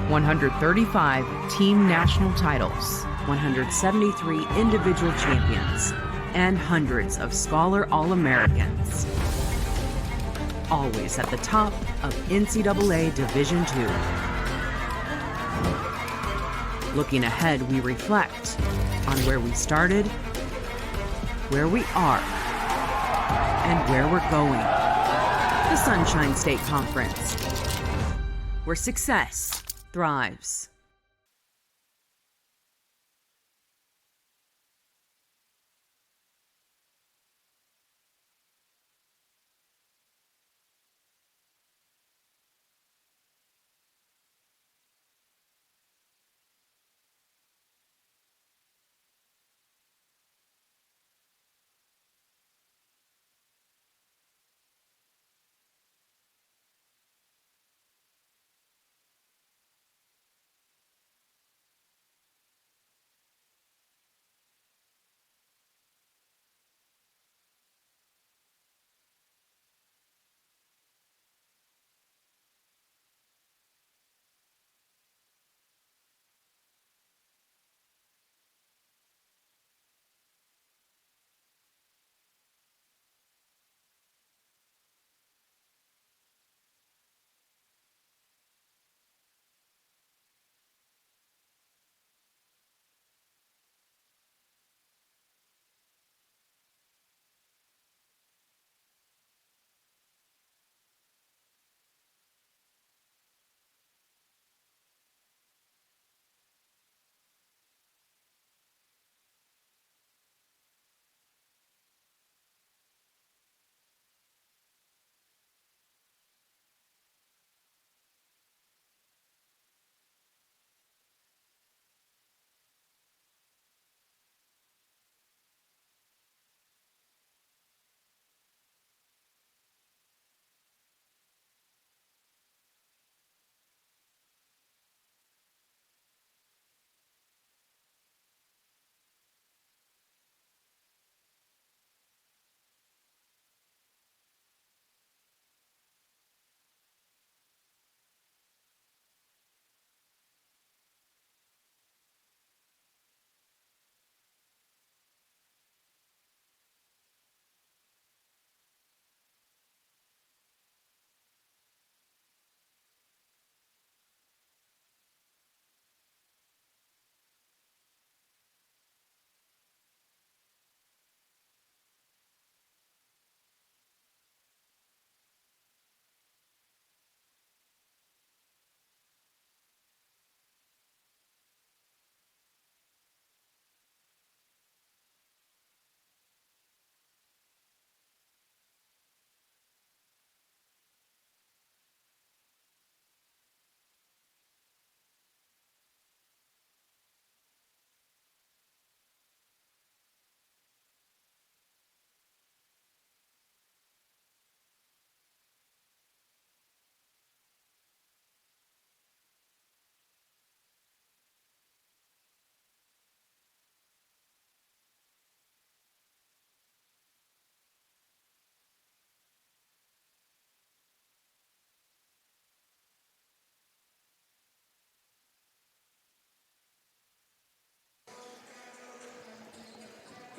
135 team national titles, 173 individual champions, and hundreds of Scholar All-Americans. Always at the top of NCAA Division II. Looking ahead, we reflect on where we started, where we are, and where we're going. The Sunshine State Conference, where success thrives.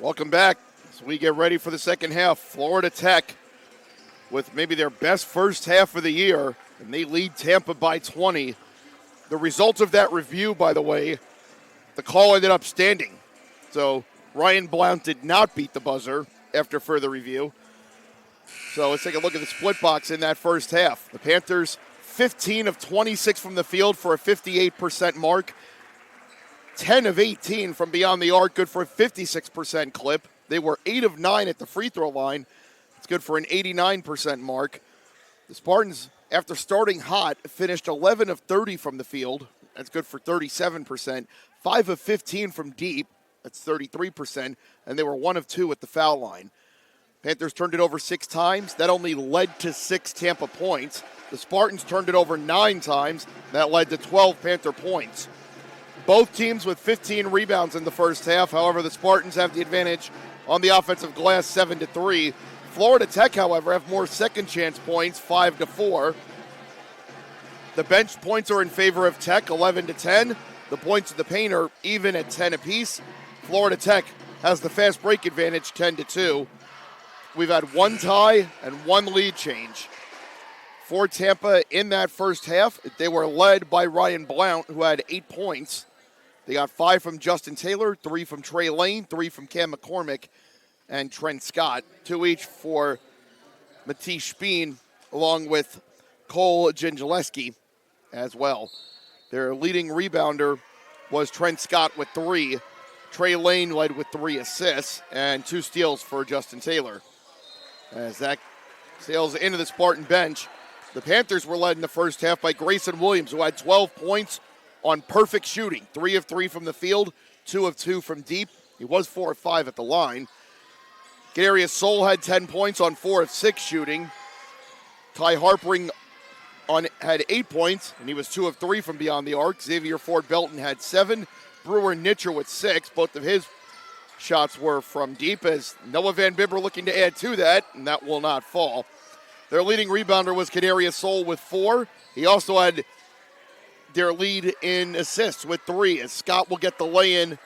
Welcome back as we get ready for the second half. Florida Tech with maybe their best first half of the year, and they lead Tampa by 20. The result of that review, by the way, the call ended up standing. So Ryan Blount did not beat the buzzer after further review. So let's take a look at the split box in that first half. The Panthers, 15 of 26 from the field for a 58% mark. 10 of 18 from beyond the arc, good for a 56% clip. They were 8 of 9 at the free throw line. It's good for an 89% mark. The Spartans, after starting hot, finished 11 of 30 from the field, That's good for 37%. 5 of 15 from deep. That's 33%. And they were 1 of 2 at the foul line. Panthers turned it over 6 times. That only led to 6 Tampa points. The Spartans turned it over 9 times. That led to 12 Panther points. Both teams with 15 rebounds in the first half. However, the Spartans have the advantage on the offensive glass 7-3. Florida Tech, however, have more second chance points, 5-4. The bench points are in favor of Tech, 11-10. The points of the paint are even at 10 apiece. Florida Tech has the fast break advantage, 10-2. We've had 1 tie and 1 lead change for Tampa in that first half. They were led by Ryan Blount, who had 8 points. They got 5 from Justin Taylor, 3 from Trey Lane, 3 from Cam McCormick, and Trent Scott. 2 each for Matisse Speen, along with Cole Gingileski as well. Their leading rebounder was Trent Scott with 3. Trey Lane led with 3 assists and 2 steals for Justin Taylor. As that sails into the Spartan bench, the Panthers were led in the first half by Grayson Williams, who had 12 points on perfect shooting. 3 of 3 from the field, 2 of 2 from deep. He was 4 of 5 at the line. Kadarius Soul had 10 points on 4 of 6 shooting. Ty Harpering had 8 points, and he was 2 of 3 from beyond the arc. Xavier Ford Belton had 7. Brewer Nitcher with 6. Both of his shots were from deep, as Noah Van Bibber looking to add to that, and that will not fall. Their leading rebounder was Kadarius Soul with 4. He also had their lead in assists with 3, as Scott will get the lay-in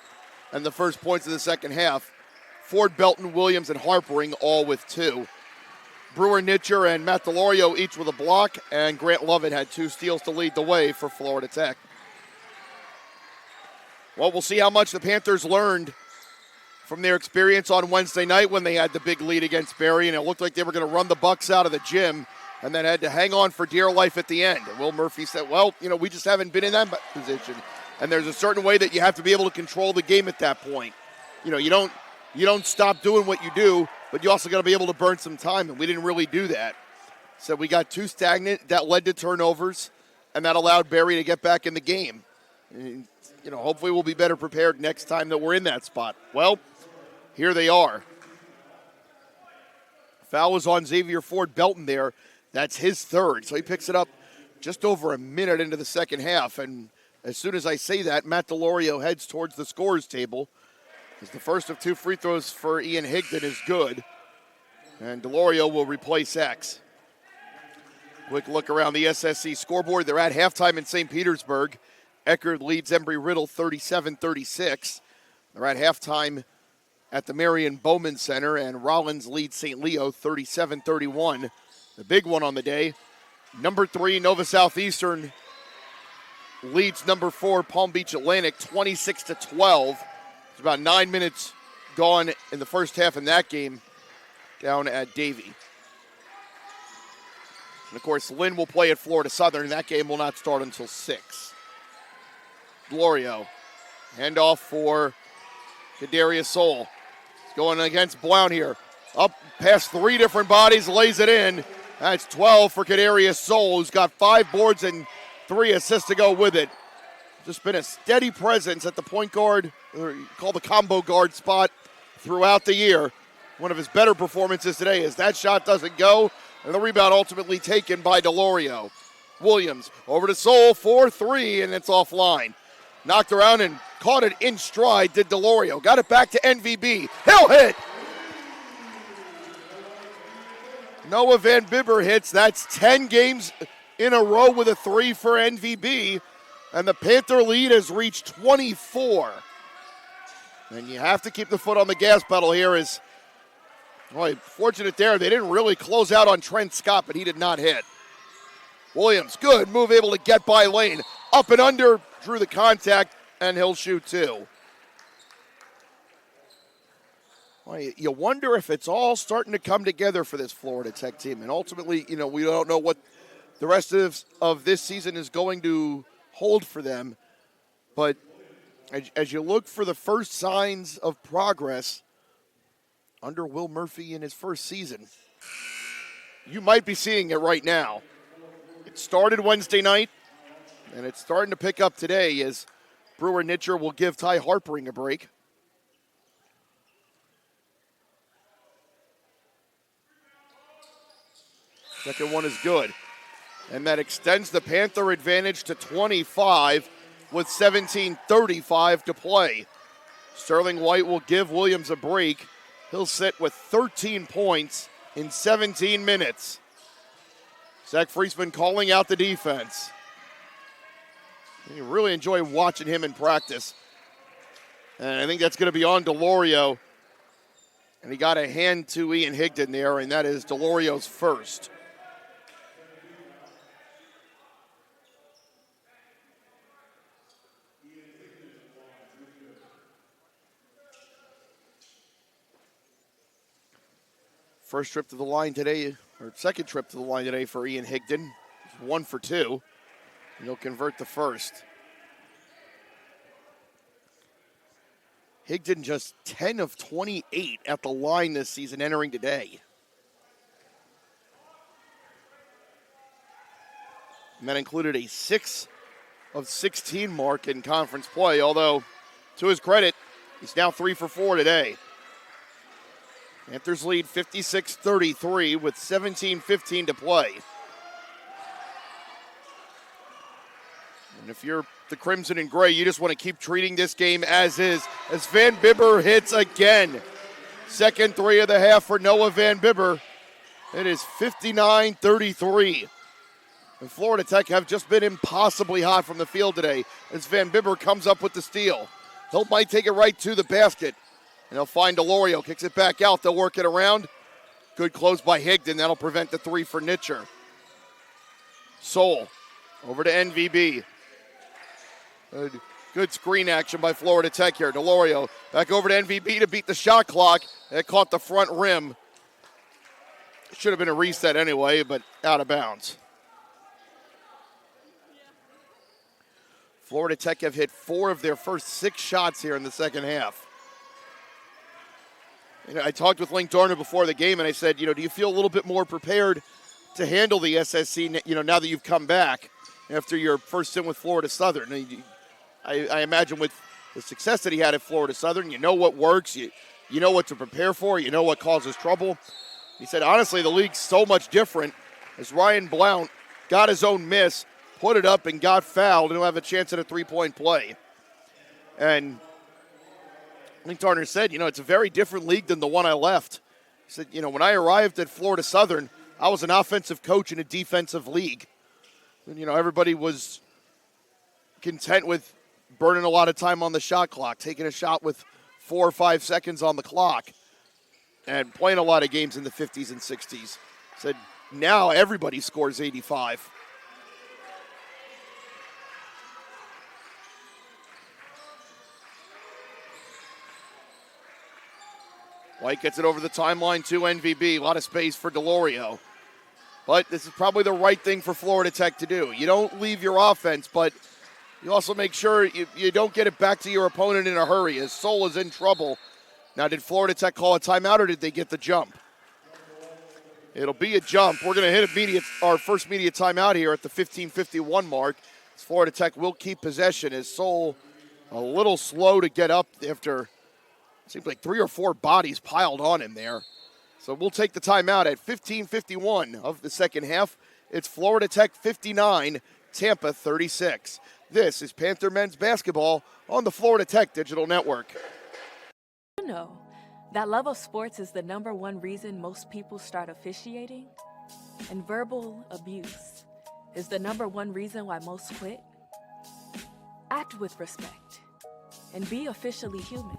and the first points of the second half. Ford, Belton, Williams, and Harpering all with 2. Brewer Nitcher and Matt Delorio each with a block, and Grant Lovett had 2 steals to lead the way for Florida Tech. Well, we'll see how much the Panthers learned from their experience on Wednesday night when they had the big lead against Barry, and it looked like they were going to run the Bucks out of the gym and then had to hang on for dear life at the end. And Will Murphy said, well, we just haven't been in that position. And there's a certain way that you have to be able to control the game at that point. You don't stop doing what you do, but you also got to be able to burn some time, and we didn't really do that. So we got too stagnant. That led to turnovers, and that allowed Barry to get back in the game. And, hopefully we'll be better prepared next time that we're in that spot. Well, here they are. Foul was on Xavier Ford Belton there. That's his 3rd. So he picks it up just over a minute into the second half. And as soon as I say that, Matt Delorio heads towards the scorers table, as the first of 2 free throws for Ian Higdon is good. And Delorio will replace X. Quick look around the SSC scoreboard. They're at halftime in St. Petersburg. Eckerd leads Embry-Riddle 37-36. They're at halftime at the Marion Bowman Center, and Rollins leads St. Leo 37-31. The big one on the day, number 3 Nova Southeastern leads number 4 Palm Beach Atlantic 26-12. It's about 9 minutes gone in the first half in that game down at Davie. And of course, Lynn will play at Florida Southern. That game will not start until 6. Delorio, handoff for Kadarius Soul. He's going against Blount here. Up past 3 different bodies, lays it in. That's 12 for Kadarius Soul, who's got 5 boards and 3 assists to go with it. Just been a steady presence at the point guard, or call the combo guard spot, throughout the year. One of his better performances today is that shot doesn't go, and the rebound ultimately taken by Delorio. Williams over to Soul, 4-3, and it's offline. Knocked around and caught it in stride, did Delorio. Got it back to NVB. He'll hit! Noah Van Bibber hits. That's 10 games in a row with a 3 for NVB. And the Panther lead has reached 24. And you have to keep the foot on the gas pedal here. Fortunate there, they didn't really close out on Trent Scott, but he did not hit. Williams, good move, able to get by Lane. Up and under, drew the contact, and he'll shoot 2. Well, you wonder if it's all starting to come together for this Florida Tech team. And ultimately, we don't know what the rest of this season is going to hold for them. But as you look for the first signs of progress under Will Murphy in his first season, you might be seeing it right now. It started Wednesday night. And it's starting to pick up today as Brewer Nitcher will give Ty Harpering a break. Second one is good. And that extends the Panther advantage to 25 with 17:35 to play. Sterling White will give Williams a break. He'll sit with 13 points in 17 minutes. Zach Friesman calling out the defense. You really enjoy watching him in practice. And I think that's going to be on Delorio. And he got a hand to Ian Higdon there, and that is Delorio's first. First trip to the line today, or second trip to the line today for Ian Higdon. He's 1 for 2. And he'll convert the first. Higdon just 10 of 28 at the line this season entering today. And that included a 6 of 16 mark in conference play, although to his credit, he's now 3 for 4 today. Panthers lead 56-33 with 17:15 to play. And if you're the Crimson and Gray, you just want to keep treating this game as is, as Van Bibber hits again. Second three of the half for Noah Van Bibber. It is 59-33. And Florida Tech have just been impossibly hot from the field today as Van Bibber comes up with the steal. He'll might take it right to the basket. And they'll find Delorio, kicks it back out, they'll work it around. Good close by Higdon, that'll prevent the three for Nitcher. Soul, over to NVB. Good screen action by Florida Tech here. Delorio back over to NVB to beat the shot clock. It caught the front rim. Should have been a reset anyway, but out of bounds. Florida Tech have hit 4 of their first 6 shots here in the second half. I talked with Link Darner before the game, and I said, do you feel a little bit more prepared to handle the SSC, now that you've come back after your first stint with Florida Southern? I imagine with the success that he had at Florida Southern, you know what works, you know what to prepare for, you know what causes trouble. He said, honestly, the league's so much different as Ryan Blount got his own miss, put it up, and got fouled, and he'll have a chance at a three-point play. And Link Darner said, it's a very different league than the one I left. He said, when I arrived at Florida Southern, I was an offensive coach in a defensive league. And, everybody was content with burning a lot of time on the shot clock, taking a shot with 4 or 5 seconds on the clock, and playing a lot of games in the 50s and 60s. He said, now everybody scores 85. White gets it over the timeline to NVB. A lot of space for Delorio. But this is probably the right thing for Florida Tech to do. You don't leave your offense, but you also make sure you don't get it back to your opponent in a hurry, as Soul is in trouble. Now, did Florida Tech call a timeout, or did they get the jump? It'll be a jump. We're going to hit our first media timeout here at the 15:51 mark. As Florida Tech will keep possession, as Soul a little slow to get up after seems like 3 or 4 bodies piled on him there. So we'll take the timeout at 15:51 of the second half. It's Florida Tech 59, Tampa 36. This is Panther men's basketball on the Florida Tech Digital Network. You know that love of sports is the #1 reason most people start officiating? And verbal abuse is the #1 reason why most quit? Act with respect and be officially human.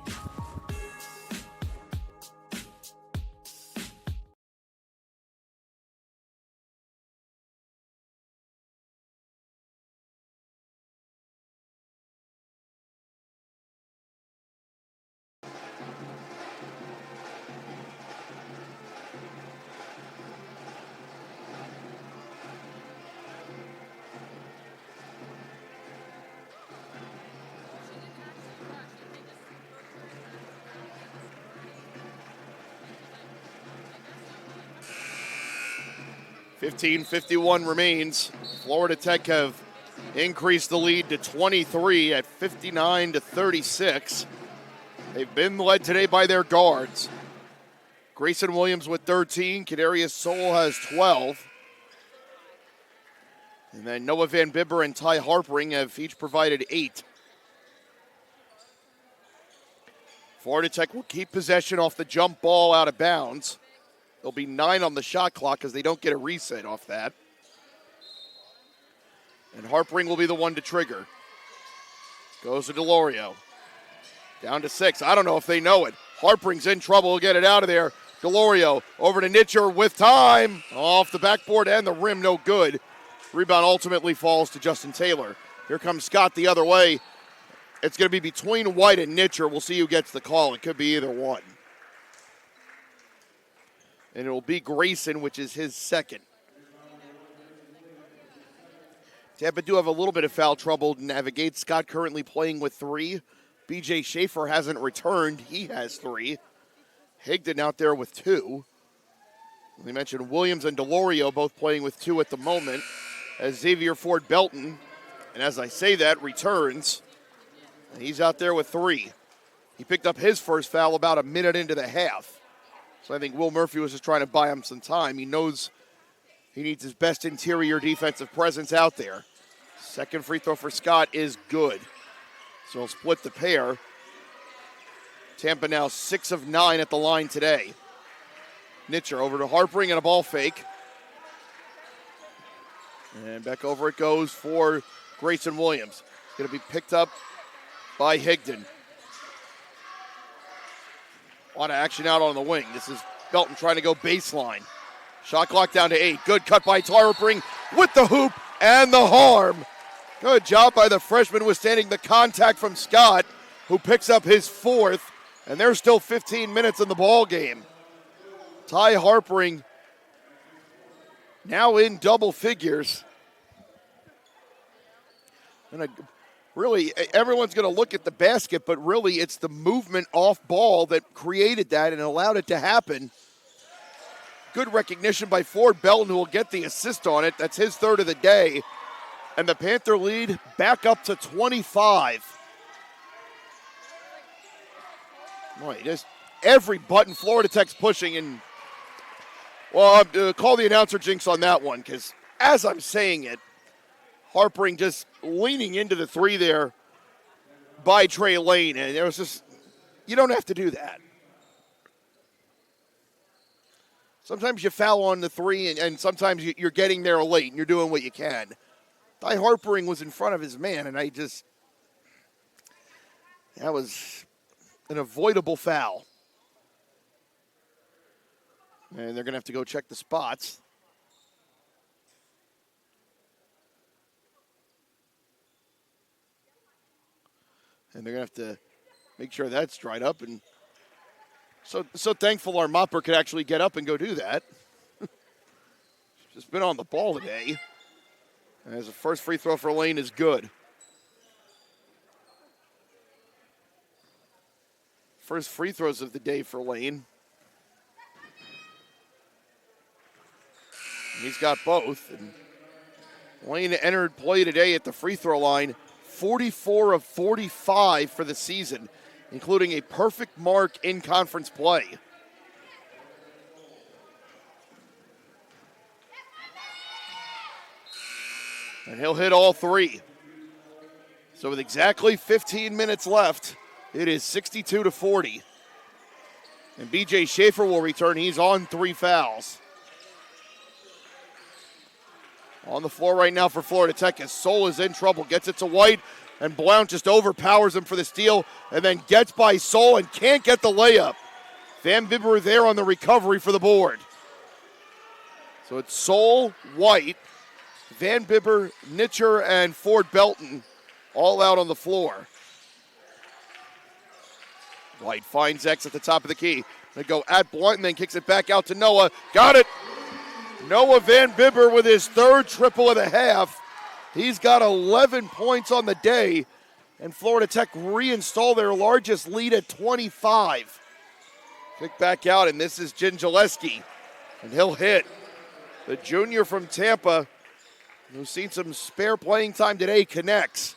$15:51 remains. Florida Tech have increase the lead to 23 at 59-36. They've been led today by their guards. Grayson Williams with 13. Kadarius Soul has 12. And then Noah Van Bibber and Ty Harpering have each provided 8. Florida Tech will keep possession off the jump ball out of bounds. There'll be 9 on the shot clock because they don't get a reset off that. And Harpering will be the one to trigger. Goes to DeLorio. Down to 6. I don't know if they know it. Harpering's in trouble. He'll get it out of there. DeLorio over to Nitcher with time. Off the backboard and the rim, no good. Rebound ultimately falls to Justin Taylor. Here comes Scott the other way. It's going to be between White and Nitcher. We'll see who gets the call. It could be either one. And it will be Grayson, which is his second. Tampa do have a little bit of foul trouble to navigate. Scott currently playing with 3. B.J. Schaefer hasn't returned. He has 3. Higdon out there with 2. We mentioned Williams and DeLorio both playing with 2 at the moment. As Xavier Ford Belton, and as I say that, returns. And he's out there with 3. He picked up his first foul about a minute into the half. So I think Will Murphy was just trying to buy him some time. He knows he needs his best interior defensive presence out there. Second free throw for Scott is good. So he'll split the pair. Tampa now 6 of 9 at the line today. Nitcher over to Harpering and a ball fake. And back over it goes for Grayson Williams. It's going to be picked up by Higdon. A lot of action out on the wing. This is Belton trying to go baseline. Shot clock down to 8. Good cut by Harpering with the hoop and the harm. Good job by the freshman withstanding the contact from Scott, who picks up his 4th, and there's still 15 minutes in the ball game. Ty Harpering now in double figures. And really, everyone's going to look at the basket, but really it's the movement off ball that created that and allowed it to happen. Good recognition by Ford Belton, who will get the assist on it. That's his 3rd of the day. And the Panther lead back up to 25. Boy, just every button Florida Tech's pushing. And, well, call the announcer jinx on that one, because as I'm saying it, Harpering just leaning into the 3 there by Trey Lane. And it was just, you don't have to do that. Sometimes you foul on the 3, and sometimes you're getting there late and you're doing what you can. Ty Harpering was in front of his man, and that was an avoidable foul. And they're going to have to go check the spots. And they're going to have to make sure that's dried up. And so thankful our mopper could actually get up and go do that. She's just been on the ball today. As the first free throw for Lane is good. First free throws of the day for Lane. And he's got both. And Lane entered play today at the free throw line, 44 of 45 for the season, including a perfect mark in conference play. And he'll hit all 3. So with exactly 15 minutes left, it is 62-40. And B.J. Schaefer will return. He's on 3 fouls. On the floor right now for Florida Tech as Soul is in trouble. Gets it to White, and Blount just overpowers him for the steal, and then gets by Soul and can't get the layup. Van Bibber there on the recovery for the board. So it's Soul, White, Van Bibber, Nitcher, and Ford Belton all out on the floor. White finds X at the top of the key. They go at Blunt and then kicks it back out to Noah. Got it! Noah Van Bibber with his 3rd triple of the half. He's got 11 points on the day, and Florida Tech reinstall their largest lead at 25. Kick back out, and this is Gingileski, and he'll hit. The junior from Tampa who's seen some spare playing time today, connects.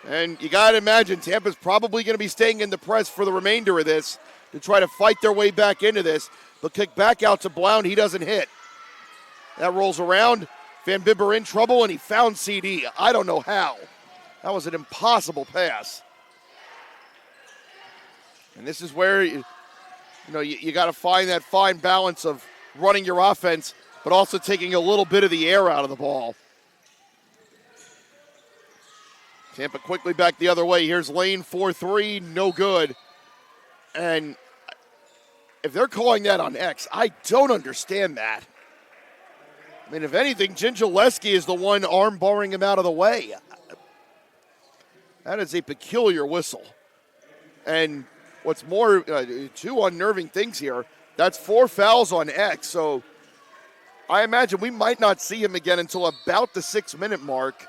And you got to imagine Tampa's probably going to be staying in the press for the remainder of this to try to fight their way back into this. But kick back out to Blount, he doesn't hit. That rolls around. Van Bibber in trouble, and he found CD. I don't know how. That was an impossible pass. And this is where you got to find that fine balance of running your offense, but also taking a little bit of the air out of the ball. Tampa quickly back the other way. Here's Lane 4-3, no good. And if they're calling that on X, I don't understand that. I mean, if anything, Gingileski is the one arm barring him out of the way. That is a peculiar whistle. And what's more, two unnerving things here. That's 4 fouls on X, so I imagine we might not see him again until about the 6-minute mark.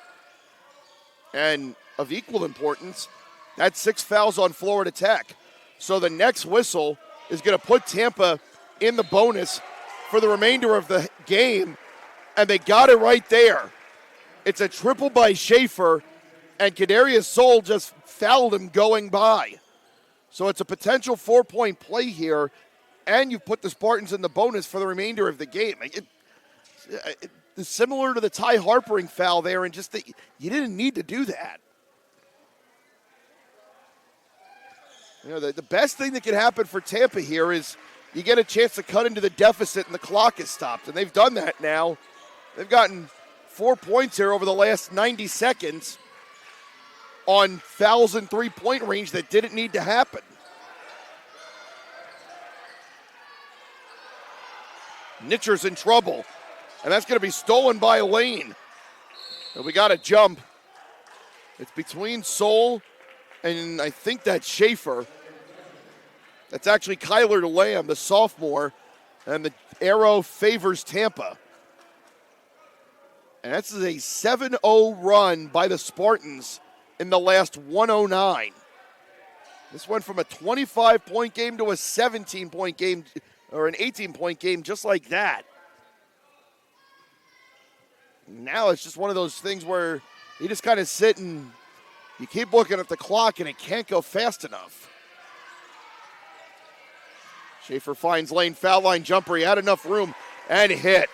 And of equal importance, that's 6 fouls on Florida Tech. So the next whistle is going to put Tampa in the bonus for the remainder of the game, and they got it right there. It's a triple by Schaefer, and Kadarius Soul just fouled him going by. So it's a potential 4-point play here, and you've put the Spartans in the bonus for the remainder of the game. It's similar to the Ty Harpering foul there, and just that you didn't need to do that. The best thing that can happen for Tampa here is you get a chance to cut into the deficit and the clock is stopped, and they've done that now. They've gotten 4 points here over the last 90 seconds on fouls in three-point range that didn't need to happen. Nitcher's in trouble, and that's going to be stolen by Lane. And we got a jump. It's between Soul and I think that's Schaefer. That's actually Kyler Lamb, the sophomore, and the arrow favors Tampa. And this is a 7-0 run by the Spartans in the last 109. This went from a 25-point game to a 17-point game, or an 18-point game, just like that. Now it's just one of those things where you just kind of sit and you keep looking at the clock and it can't go fast enough. Schaefer finds Lane, foul line jumper. He had enough room and hit.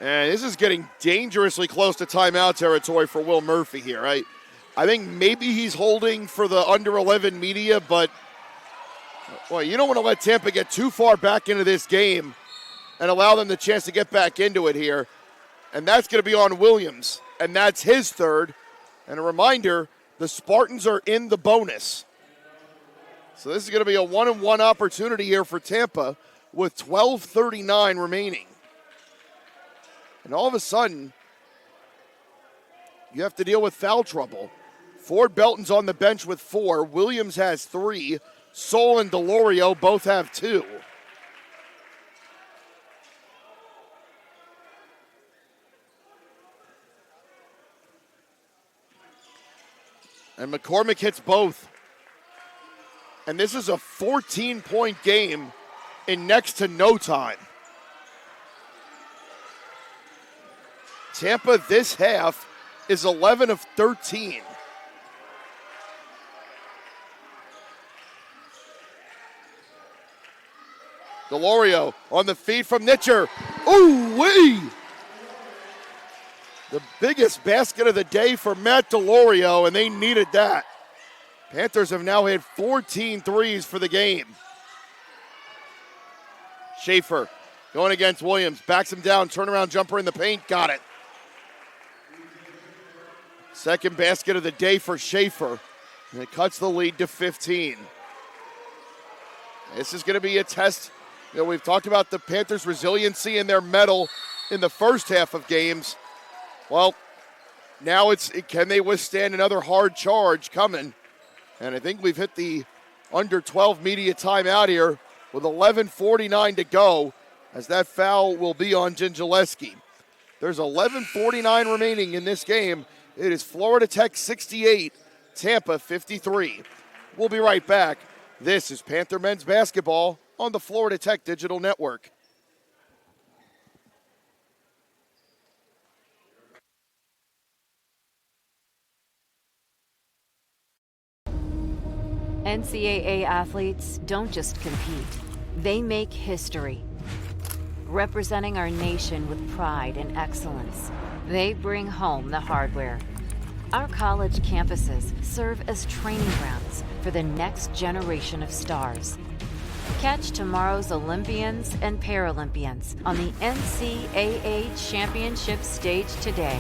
And this is getting dangerously close to timeout territory for Will Murphy here. I think maybe he's holding for the under 11 media, but boy, you don't want to let Tampa get too far back into this game and allow them the chance to get back into it here. And that's going to be on Williams, and that's his third. And a reminder, the Spartans are in the bonus. So this is going to be a 1-on-1 opportunity here for Tampa with 12:39 remaining. And all of a sudden, you have to deal with foul trouble. Ford Belton's on the bench with 4. Williams has 3. Soul and Delorio both have 2. And McCormick hits both. And this is a 14-point game in next to no time. Tampa this half is 11 of 13. Delorio on the feed from Nitcher. Ooh-wee! The biggest basket of the day for Matt Delorio, and they needed that. Panthers have now hit 14 threes for the game. Schaefer going against Williams. Backs him down. Turnaround jumper in the paint. Got it. Second basket of the day for Schaefer. And it cuts the lead to 15. This is going to be a test. We've talked about the Panthers' resiliency and their mettle in the first half of games. Well, now can they withstand another hard charge coming? And I think we've hit the under 12 media timeout here with 11:49 to go, as that foul will be on Gingileski. There's 11:49 remaining in this game. It is Florida Tech 68, Tampa 53. We'll be right back. This is Panther men's basketball on the Florida Tech Digital Network. NCAA athletes don't just compete, they make history. Representing our nation with pride and excellence, they bring home the hardware. Our college campuses serve as training grounds for the next generation of stars. Catch tomorrow's Olympians and Paralympians on the NCAA Championship stage today.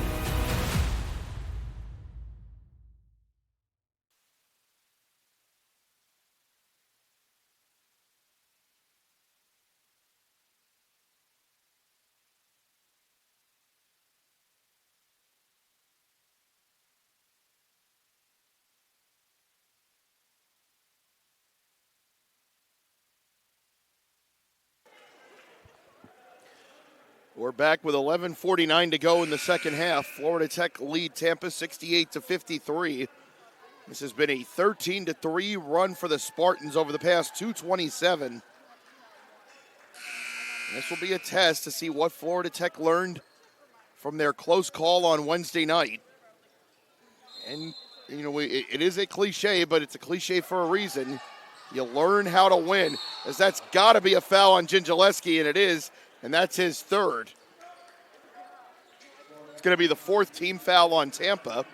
We're back with 11:49 to go in the second half. Florida Tech lead Tampa 68-53. This has been a 13-3 run for the Spartans over the past 227. This will be a test to see what Florida Tech learned from their close call on Wednesday night. And, you know, it is a cliche, but it's a cliche for a reason. You learn how to win, as that's got to be a foul on Gingileski, and it is. And that's his third. It's going to be the fourth team foul on Tampa.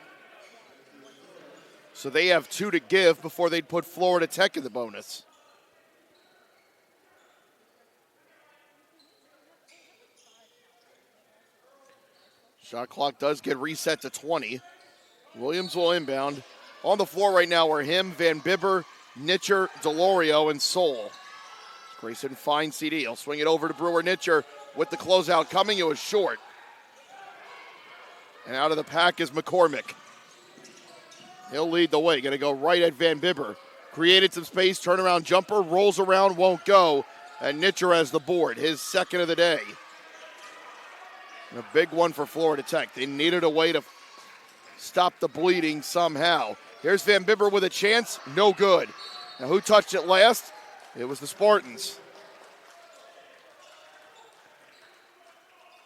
So they have two to give before they'd put Florida Tech in the bonus. Shot clock does get reset to 20. Williams will inbound. On the floor right now are him, Van Bibber, Nitcher, Delorio, and Soul. Grayson finds CD. He'll swing it over to Brewer. Nitcher with the closeout coming. It was short. And out of the pack is McCormick. He'll lead the way. Going to go right at Van Bibber. Created some space. Turnaround jumper. Rolls around. Won't go. And Nitcher has the board. His second of the day. And a big one for Florida Tech. They needed a way to stop the bleeding somehow. Here's Van Bibber with a chance. No good. Now who touched it last? It was the Spartans.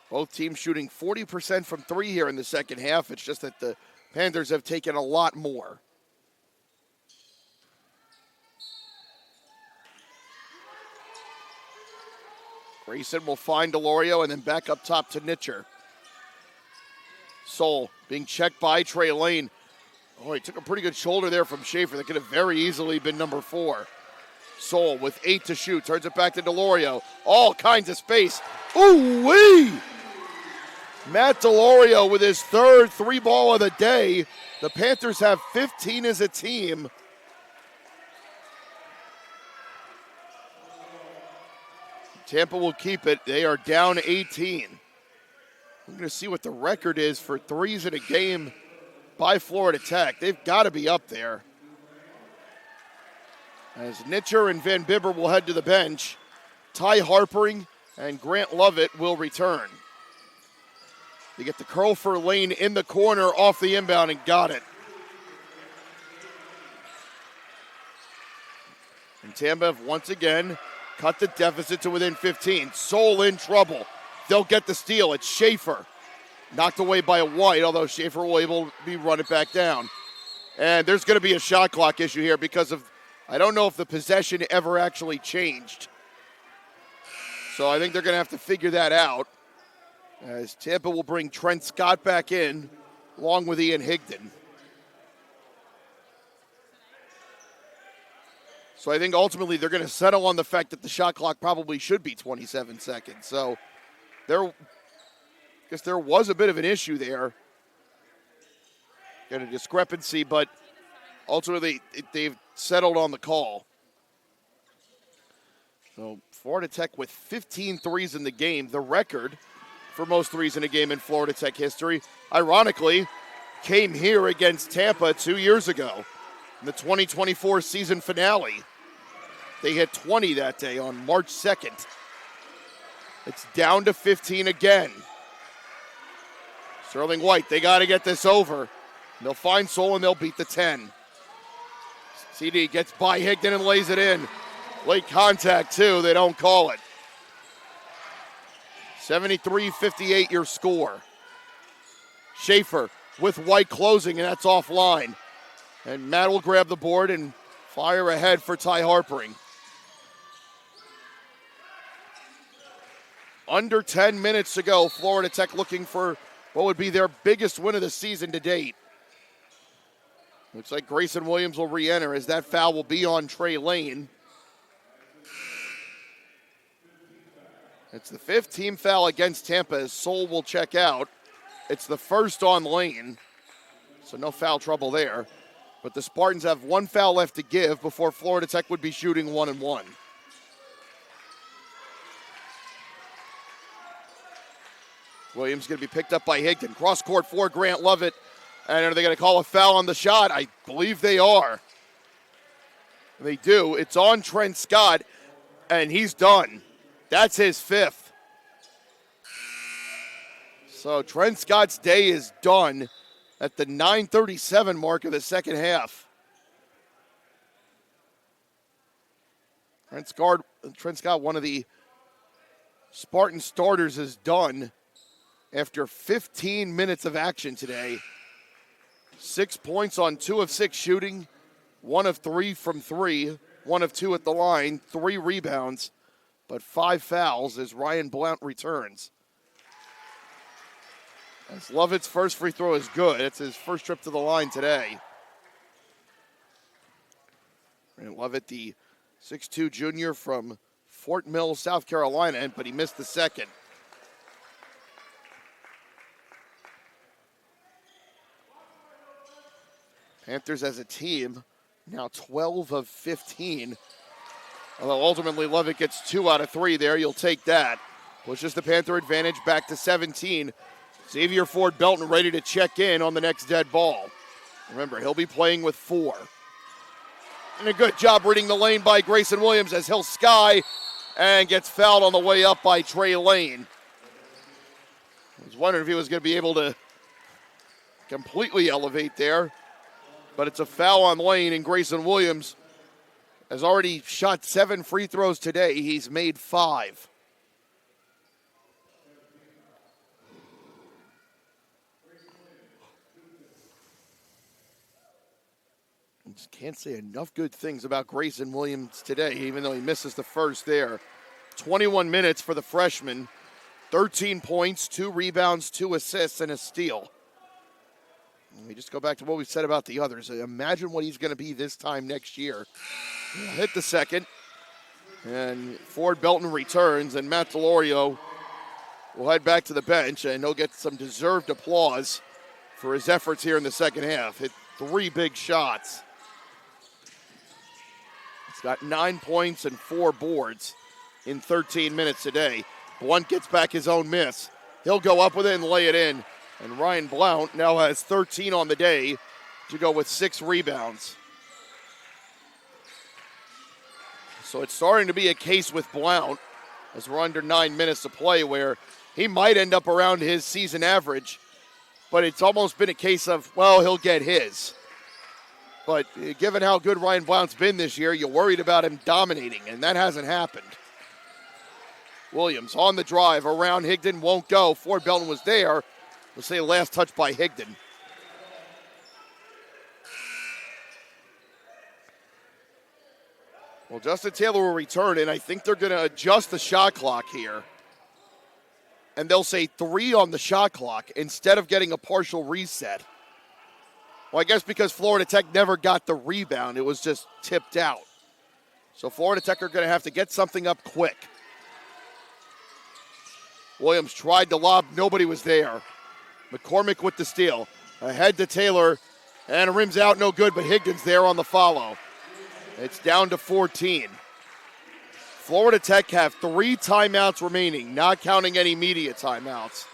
Both teams shooting 40% from three here in the second half. It's just that the Panthers have taken a lot more. Grayson will find Delorio and then back up top to Nitcher. Soul being checked by Trey Lane. Oh, he took a pretty good shoulder there from Schaefer. That could have very easily been number 4. Soul with 8 to shoot. Turns it back to Delorio. All kinds of space. Ooh-wee! Matt Delorio with his third 3-ball of the day. The Panthers have 15 as a team. Tampa will keep it. They are down 18. We're going to see what the record is for threes in a game by Florida Tech. They've got to be up there. As Nitcher and Van Bibber will head to the bench, Ty Harpering and Grant Lovett will return. They get the curl for Lane in the corner off the inbound and got it. And Tampa have once again cut the deficit to within 15. Soul in trouble. They'll get the steal. It's Schaefer. Knocked away by White, although Schaefer will able to run it back down. And there's going to be a shot clock issue here because of, I don't know if the possession ever actually changed. So I think they're going to have to figure that out, as Tampa will bring Trent Scott back in along with Ian Higdon. So I think ultimately they're going to settle on the fact that the shot clock probably should be 27 seconds. So I guess there was a bit of an issue there. Got a discrepancy, but ultimately they've settled on the call. So Florida Tech with 15 threes in the game, the record for most threes in a game in Florida Tech history. Ironically, came here against Tampa 2 years ago in the 2024 season finale. They hit 20 that day on March 2nd. It's down to 15 again. Sterling White, they got to get this over. They'll find Soul and they'll beat the 10. CD gets by Higdon and lays it in. Late contact too, they don't call it. 73-58 your score. Schaefer with White closing, and that's offline. And Matt will grab the board, and Fire ahead for Ty Harpering. Under 10 minutes to go. Florida Tech looking for what would be their biggest win of the season to date. Looks like Grayson Williams will re-enter as that foul will be on Trey Lane. It's the 5th team foul against Tampa as Soule will check out. It's the first on Lane, so no foul trouble there. But the Spartans have 1 foul left to give before Florida Tech would be shooting 1-1. Williams going to be picked up by Higdon. Cross court for Grant Lovett. And are they going to call a foul on the shot? I believe they are. They do. It's on Trent Scott, and he's done. That's his 5th. So Trent Scott's day is done at the 9:37 mark of the second half. Trent Scott, one of the Spartan starters, is done after 15 minutes of action today. 6 points on 2 of 6 shooting, 1 of 3 from 3, 1 of 2 at the line, 3 rebounds, but 5 fouls as Ryan Blount returns. As Lovett's first free throw is good. It's his first trip to the line today. And Lovett, the 6'2 junior from Fort Mill, South Carolina, but he missed the second. Panthers as a team, now 12 of 15. Although ultimately Lovett gets 2 out of 3 there, you'll take that. Pushes the Panther advantage back to 17. Xavier Ford Belton ready to check in on the next dead ball. Remember, he'll be playing with 4. And a good job reading the lane by Grayson Williams as he'll sky and gets fouled on the way up by Trey Lane. I was wondering if he was going to be able to completely elevate there. But it's a foul on Lane, and Grayson Williams has already shot 7 free throws today. He's made 5. Just can't say enough good things about Grayson Williams today, even though he misses the first there. 21 minutes for the freshman. 13 points, 2 rebounds, 2 assists, and a steal. And we just go back to what we said about the others. Imagine what he's going to be this time next year. He'll hit the second, and Ford Belton returns, and Matt Delorio will head back to the bench, and he'll get some deserved applause for his efforts here in the second half. Hit 3 big shots. He's got 9 points and 4 boards in 13 minutes today. Blunt gets back his own miss. He'll go up with it and lay it in. And Ryan Blount now has 13 on the day to go with 6 rebounds. So it's starting to be a case with Blount as we're under 9 minutes to play where he might end up around his season average, but it's almost been a case of, well, he'll get his. But given how good Ryan Blount's been this year, you're worried about him dominating, and that hasn't happened. Williams on the drive around Higdon, won't go. Ford Belton was there. We'll say last touch by Higdon. Well, Justin Taylor will return, and I think they're going to adjust the shot clock here. And they'll say 3 on the shot clock instead of getting a partial reset. Well, I guess because Florida Tech never got the rebound, it was just tipped out. So Florida Tech are going to have to get something up quick. Williams tried to lob, nobody was there. McCormick with the steal. Ahead to Taylor, and rims out, no good, but Higdon's there on the follow. It's down to 14. Florida Tech have 3 timeouts remaining, not counting any media timeouts.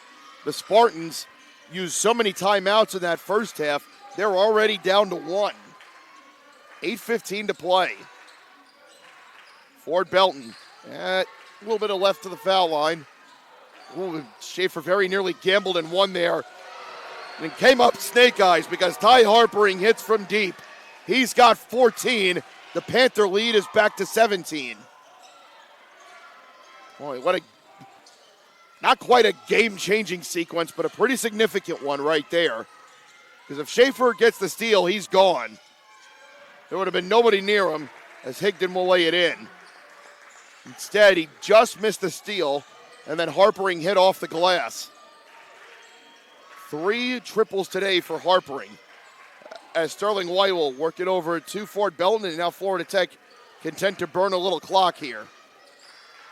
The Spartans used so many timeouts in that first half, they're already down to 1. 8:15 to play. Ford Belton, a little bit of left to the foul line. Ooh, Schaefer very nearly gambled and won there. And came up snake eyes because Ty Harpering hits from deep. He's got 14. The Panther lead is back to 17. Boy, what a, not quite a game-changing sequence, but a pretty significant one right there. Because if Schaefer gets the steal, he's gone. There would have been nobody near him as Higdon will lay it in. Instead, he just missed the steal, and then Harpering hit off the glass. 3 triples today for Harpering. As Sterling White will work it over to Fort Belton, and now Florida Tech content to burn a little clock here.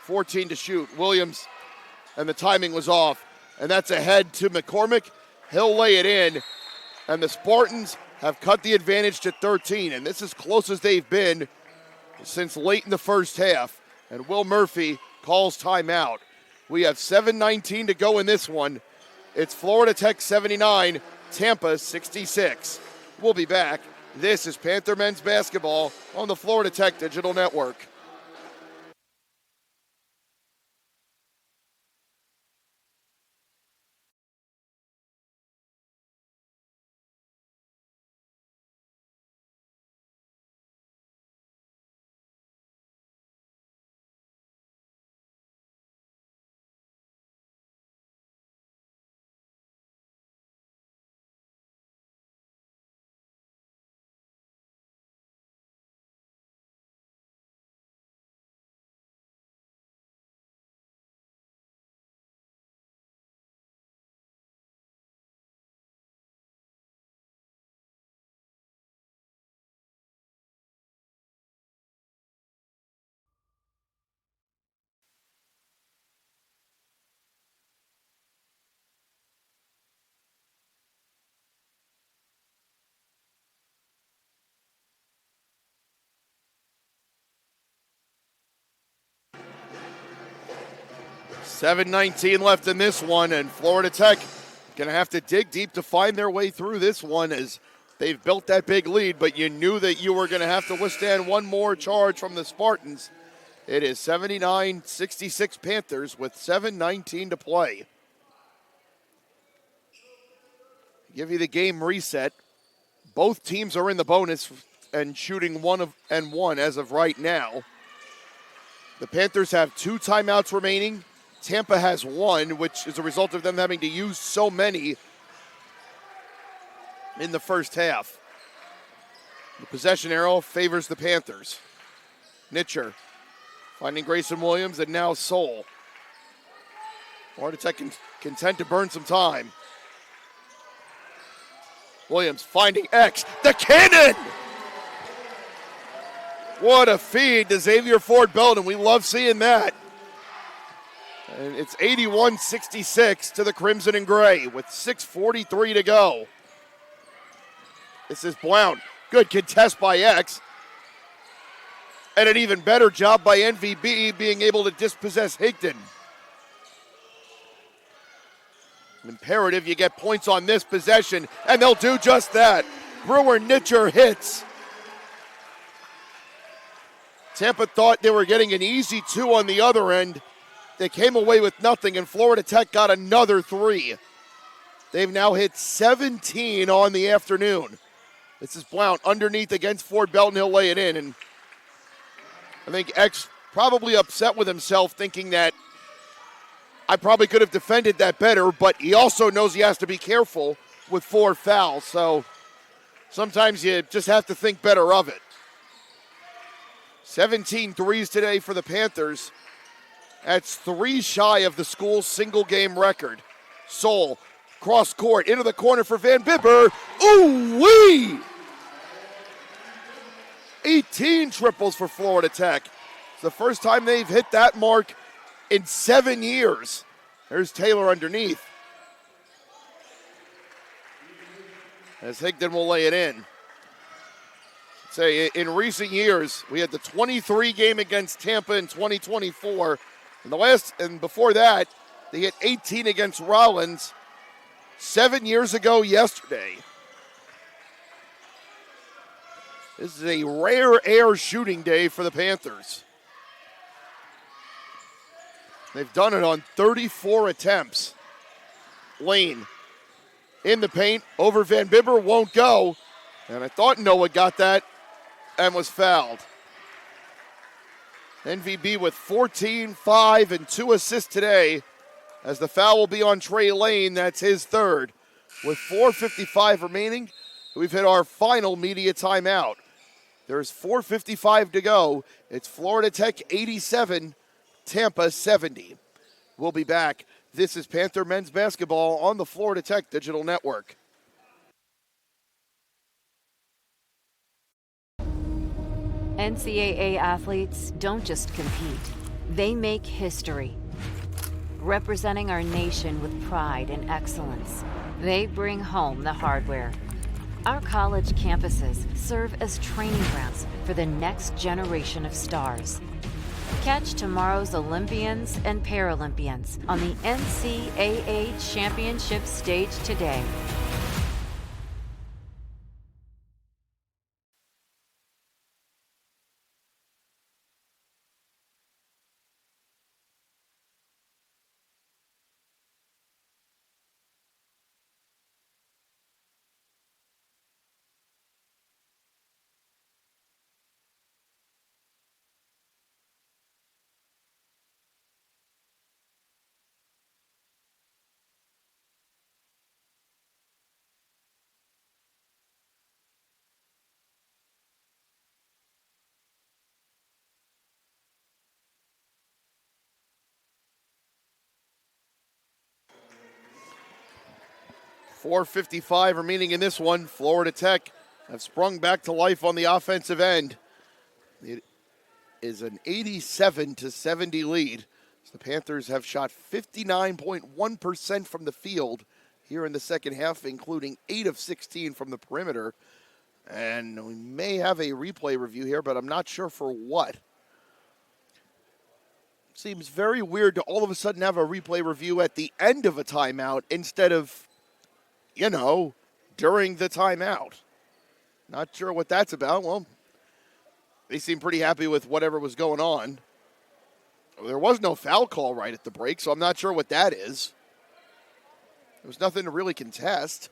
14 to shoot. Williams, and the timing was off. And that's ahead to McCormick. He'll lay it in, and the Spartans have cut the advantage to 13, and this is close as they've been since late in the first half. And Will Murphy calls timeout. We have 7:19 to go in this one. It's Florida Tech 79, Tampa 66. We'll be back. This is Panther Men's Basketball on the Florida Tech Digital Network. $7:19 left in this one, and Florida Tech going to have to dig deep to find their way through this one as they've built that big lead, but you knew that you were going to have to withstand one more charge from the Spartans. It is 79-66 Panthers with 7:19 to play. Give you the game reset. Both teams are in the bonus and shooting 1 as of right now. The Panthers have 2 timeouts remaining. Tampa has 1, which is a result of them having to use so many in the first half. The possession arrow favors the Panthers. Nitcher finding Grayson Williams, and now Soul. Florida Tech content to burn some time. Williams finding X. The cannon! What a feed to Xavier Fort Belton. We love seeing that. And it's 81-66 to the Crimson and Gray with 6:43 to go. This is Blount. Good contest by X. And an even better job by NVB being able to dispossess Higdon. Imperative you get points on this possession, and they'll do just that. Brewer Nitcher hits. Tampa thought they were getting an easy 2 on the other end. They came away with nothing, and Florida Tech got another 3. They've now hit 17 on the afternoon. This is Blount underneath against Fort Belton. He'll lay it in, and I think X probably upset with himself thinking that I probably could have defended that better, but he also knows he has to be careful with 4 fouls, so sometimes you just have to think better of it. 17 threes today for the Panthers. That's 3 shy of the school's single-game record. Soul, cross court, into the corner for Van Bibber. Ooh-wee! 18 triples for Florida Tech. It's the first time they've hit that mark in 7 years. There's Taylor underneath. As Higdon will lay it in. Say, in recent years, we had the 23 game against Tampa in 2024. And before that, they hit 18 against Rollins 7 years ago yesterday. This is a rare air shooting day for the Panthers. They've done it on 34 attempts. Lane in the paint over Van Bibber, won't go. And I thought Noah got that and was fouled. NVB with 14, 5, and 2 assists today, as the foul will be on Trey Lane. That's his 3rd. With 4:55 remaining, we've hit our final media timeout. There's 4:55 to go. It's Florida Tech 87, Tampa 70. We'll be back. This is Panther Men's Basketball on the Florida Tech Digital Network. NCAA athletes don't just compete, they make history. Representing our nation with pride and excellence, they bring home the hardware. Our college campuses serve as training grounds for the next generation of stars. Catch tomorrow's Olympians and Paralympians on the NCAA Championship stage today. .455 remaining in this one. Florida Tech have sprung back to life on the offensive end. It is an 87-70 lead. The Panthers have shot 59.1% from the field here in the second half, including 8 of 16 from the perimeter. And we may have a replay review here, but I'm not sure for what. Seems very weird to all of a sudden have a replay review at the end of a timeout instead of, during the timeout. Not sure what that's about. Well, they seem pretty happy with whatever was going on. There was no foul call right at the break, so I'm not sure what that is. There was nothing to really contest.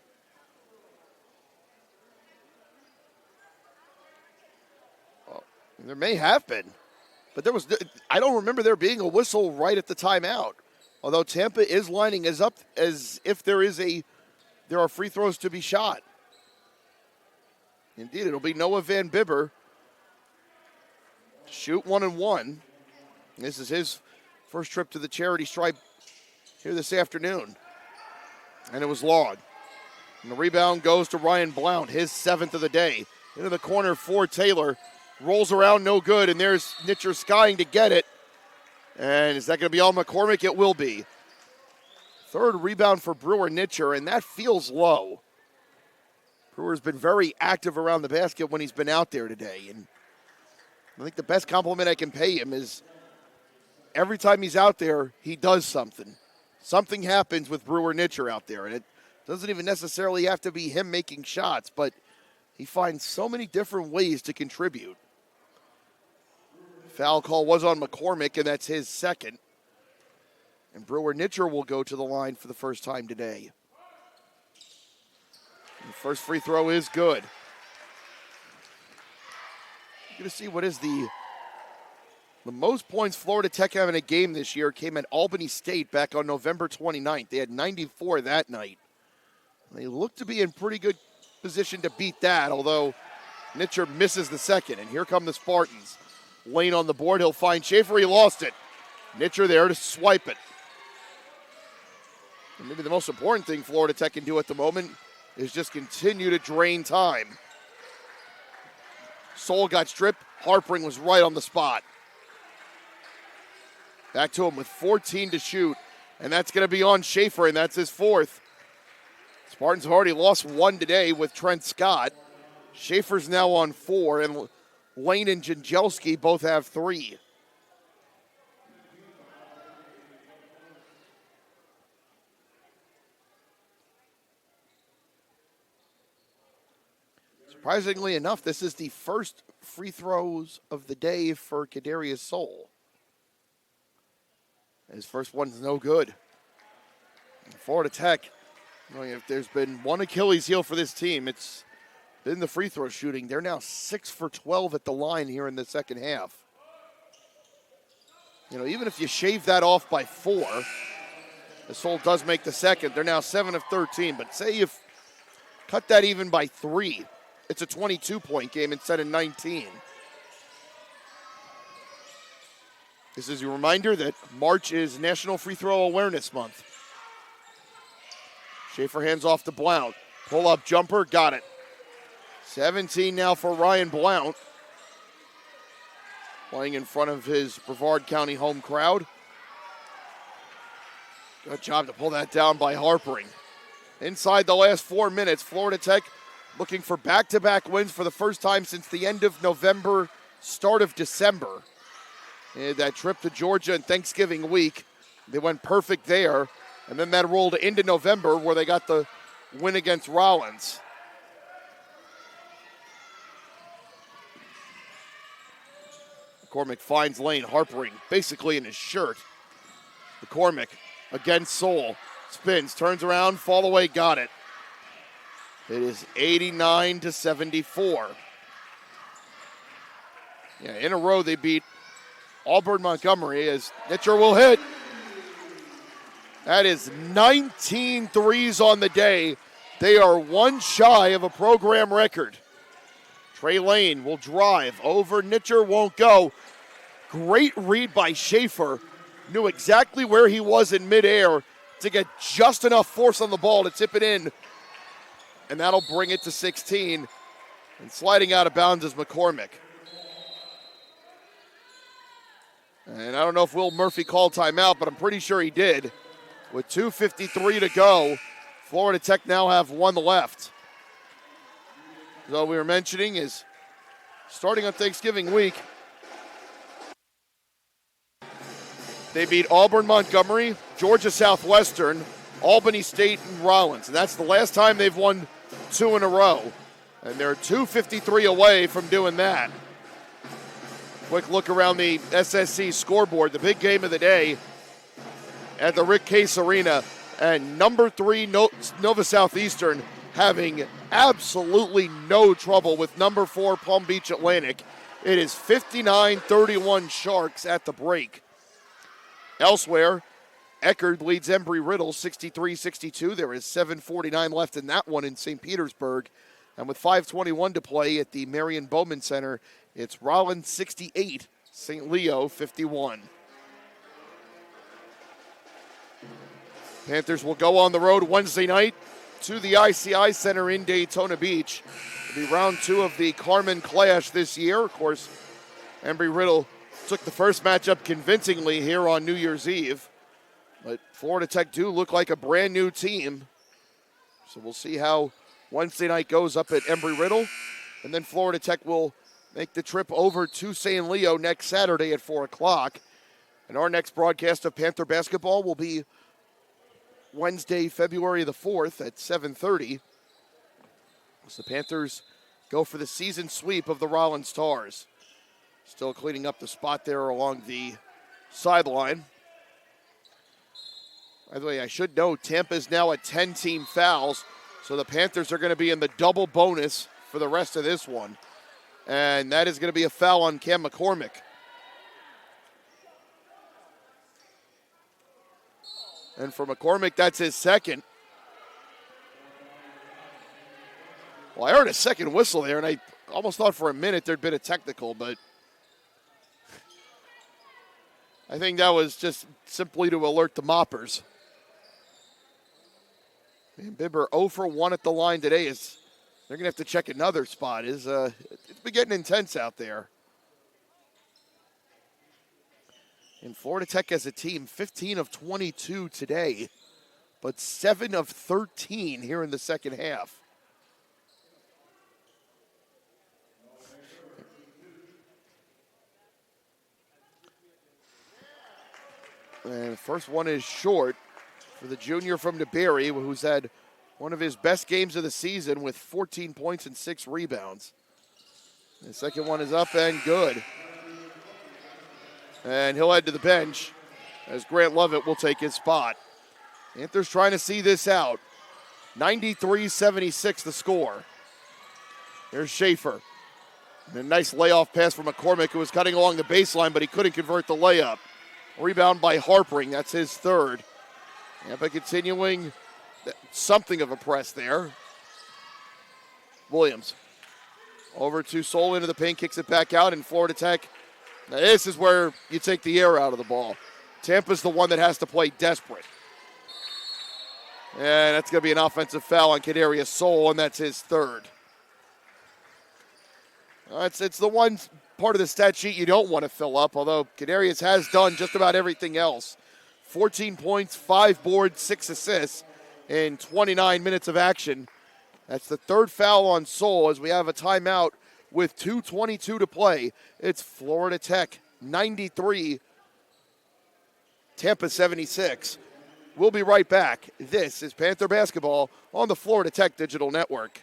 Well, there may have been, but I don't remember there being a whistle right at the timeout. Although Tampa is lining as up as if there are free throws to be shot. Indeed, it'll be Noah Van Bibber. Shoot 1-1. This is his first trip to the charity stripe here this afternoon. And it was long. And the rebound goes to Ryan Blount, his 7th of the day. Into the corner for Taylor. Rolls around, no good. And there's Nitcher skying to get it. And is that going to be all McCormick? It will be. Third rebound for Brewer Nitcher, and that feels low. Brewer's been very active around the basket when he's been out there today. And I think the best compliment I can pay him is every time he's out there, he does something. Something happens with Brewer Nitcher out there, and it doesn't even necessarily have to be him making shots, but he finds so many different ways to contribute. Foul call was on McCormick, and that's his second. And Brewer Nitcher will go to the line for the first time today. And the first free throw is good. You're going to see what is the most points Florida Tech have in a game this year came at Albany State back on November 29th. They had 94 that night. They look to be in pretty good position to beat that, although Nitcher misses the second. And here come the Spartans. Lane on the board. He'll find Schaefer. He lost it. Nitcher there to swipe it. And maybe the most important thing Florida Tech can do at the moment is just continue to drain time. Soul got stripped. Harpring was right on the spot. Back to him with 14 to shoot. And that's going to be on Schaefer, and that's his fourth. Spartans have already lost one today with Trent Scott. Schaefer's now on 4, and Lane and Janjelski both have 3. Surprisingly enough, this is the first free throws of the day for Kadarius Soul. His first one's no good. Florida Tech, if there's been one Achilles heel for this team, it's been the free throw shooting. They're now 6 for 12 at the line here in the second half. Even if you shave that off by 4, the Soul does make the second. They're now 7 of 13, but say you cut that even by 3. it's a 22-point game instead of 19. This is a reminder that March is National Free Throw Awareness Month. Schaefer hands off to Blount. Pull-up jumper, got it. 17 now for Ryan Blount. Playing in front of his Brevard County home crowd. Good job to pull that down by Harpering. Inside the last 4 minutes, Florida Tech looking for back-to-back wins for the first time since the end of November, start of December. And that trip to Georgia and Thanksgiving week, they went perfect there. And then that rolled into November where they got the win against Rollins. McCormick finds lane, Harpering basically in his shirt. McCormick against Soul. Spins, turns around, fall away, got it. It is 89-74. Yeah, in a row they beat Auburn Montgomery as Nitcher will hit. That is 19 threes on the day. They are one shy of a program record. Trey Lane will drive over. Nitcher won't go. Great read by Schaefer. Knew exactly where he was in midair to get just enough force on the ball to tip it in. And that'll bring it to 16. And sliding out of bounds is McCormick. And I don't know if Will Murphy called timeout, but I'm pretty sure he did. With 2:53 to go, Florida Tech now have one left. So we were mentioning is starting on Thanksgiving week, they beat Auburn Montgomery, Georgia Southwestern, Albany State, and Rollins. And that's the last time they've won 2 in a row. And they're 2:53 away from doing that. Quick look around the SSC scoreboard. The big game of the day at the Rick Case Arena. And number 3 Nova Southeastern having absolutely no trouble with number 4 Palm Beach Atlantic. It is 59-31 Sharks at the break. Elsewhere, Eckerd leads Embry-Riddle 63-62. There is 7:49 left in that one in St. Petersburg. And with 5:21 to play at the Marion Bowman Center, it's Rollins 68, St. Leo 51. Panthers will go on the road Wednesday night to the ICI Center in Daytona Beach. It'll be round 2 of the Carmen Clash this year. Of course, Embry-Riddle took the first matchup convincingly here on New Year's Eve. But Florida Tech do look like a brand new team. So we'll see how Wednesday night goes up at Embry-Riddle. And then Florida Tech will make the trip over to St. Leo next Saturday at 4 o'clock. And our next broadcast of Panther basketball will be Wednesday, February the 4th at 7:30. So the Panthers go for the season sweep of the Rollins Stars. Still cleaning up the spot there along the sideline. By the way, I should note Tampa is now at 10 team fouls, so the Panthers are going to be in the double bonus for the rest of this one. And that is going to be a foul on Cam McCormick. And for McCormick, that's his second. Well, I heard a second whistle there, and I almost thought for a minute there'd been a technical, but I think that was just simply to alert the moppers. And Bibber 0 for 1 at the line today. They're going to have to check another spot. It's been getting intense out there. And Florida Tech as a team, 15 of 22 today, but 7 of 13 here in the second half. And the first one is short for the junior from DeBerry, who's had one of his best games of the season with 14 points and 6 rebounds. The second one is up and good. And he'll head to the bench as Grant Lovett will take his spot. Panthers trying to see this out. 93-76 the score. There's Schaefer. And a nice layoff pass from McCormick, who was cutting along the baseline, but he couldn't convert the layup. Rebound by Harpering, that's his third. Tampa continuing something of a press there. Williams Over to Sol into the paint, kicks it back out, and Florida Tech. Now this is where you take the air out of the ball. Tampa's the one that has to play desperate. And that's going to be an offensive foul on Kadarius Sol, and that's his third. It's the one part of the stat sheet you don't want to fill up, although Kadarius has done just about everything else. 14 points, 5 boards, 6 assists in 29 minutes of action. That's the third foul on Sol as we have a timeout with 2:22 to play. It's Florida Tech 93, Tampa 76. We'll be right back. This is Panther Basketball on the Florida Tech Digital Network.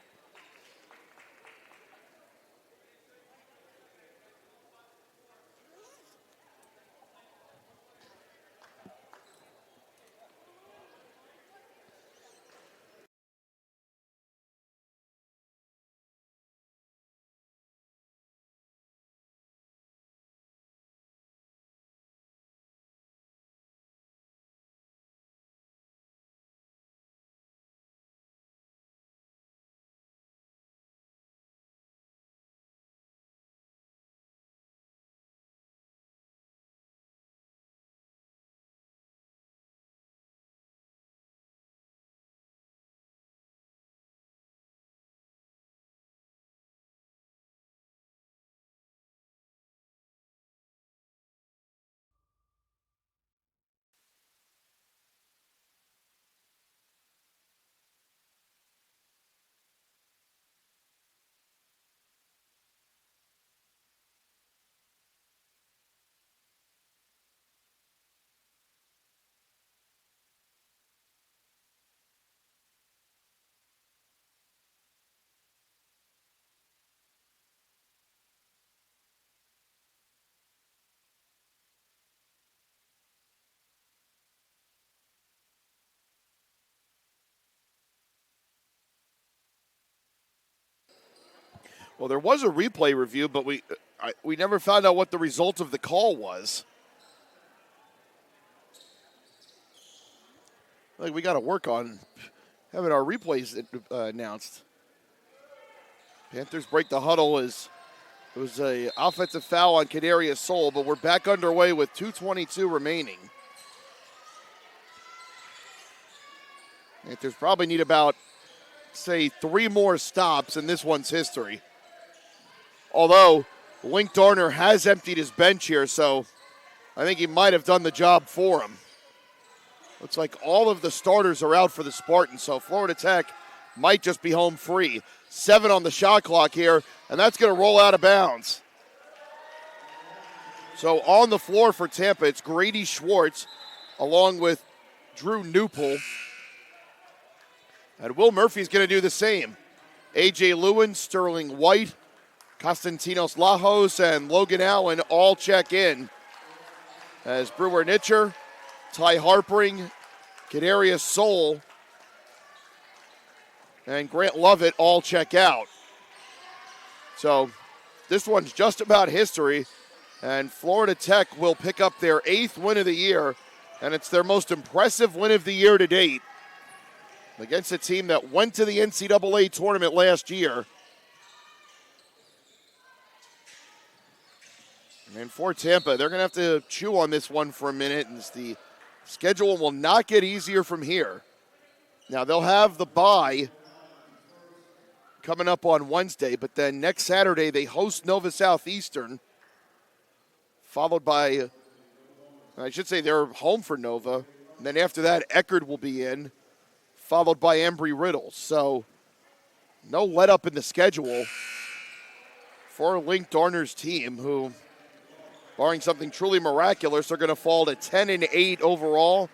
Well, there was a replay review, but we never found out what the result of the call was. Like, we got to work on having our replays announced. Panthers break the huddle as it was an offensive foul on Kadarius Sol, but we're back underway with 2:22 remaining. Panthers probably need about, say, 3 more stops, and this one's history. Although, Link Darner has emptied his bench here, so I think he might have done the job for him. Looks like all of the starters are out for the Spartans, so Florida Tech might just be home free. 7 on the shot clock here, and that's going to roll out of bounds. So on the floor for Tampa, it's Grady Schwartz along with Drew Newpol. And Will Murphy's going to do the same. A.J. Lewin, Sterling White, Konstantinos Lajos, and Logan Allen all check in. As Brewer Nitcher, Ty Harpering, Kadarius Sol, and Grant Lovett all check out. So this one's just about history, and Florida Tech will pick up their 8th win of the year, and it's their most impressive win of the year to date against a team that went to the NCAA tournament last year. And for Tampa, they're going to have to chew on this one for a minute, and the schedule will not get easier from here. Now, they'll have the bye coming up on Wednesday, but then next Saturday they host Nova Southeastern, followed by, I should say they're home for Nova, and then after that, Eckerd will be in, followed by Embry-Riddle. So, no let-up in the schedule for Link Darner's team, who, barring something truly miraculous, are going to fall to 10-8 overall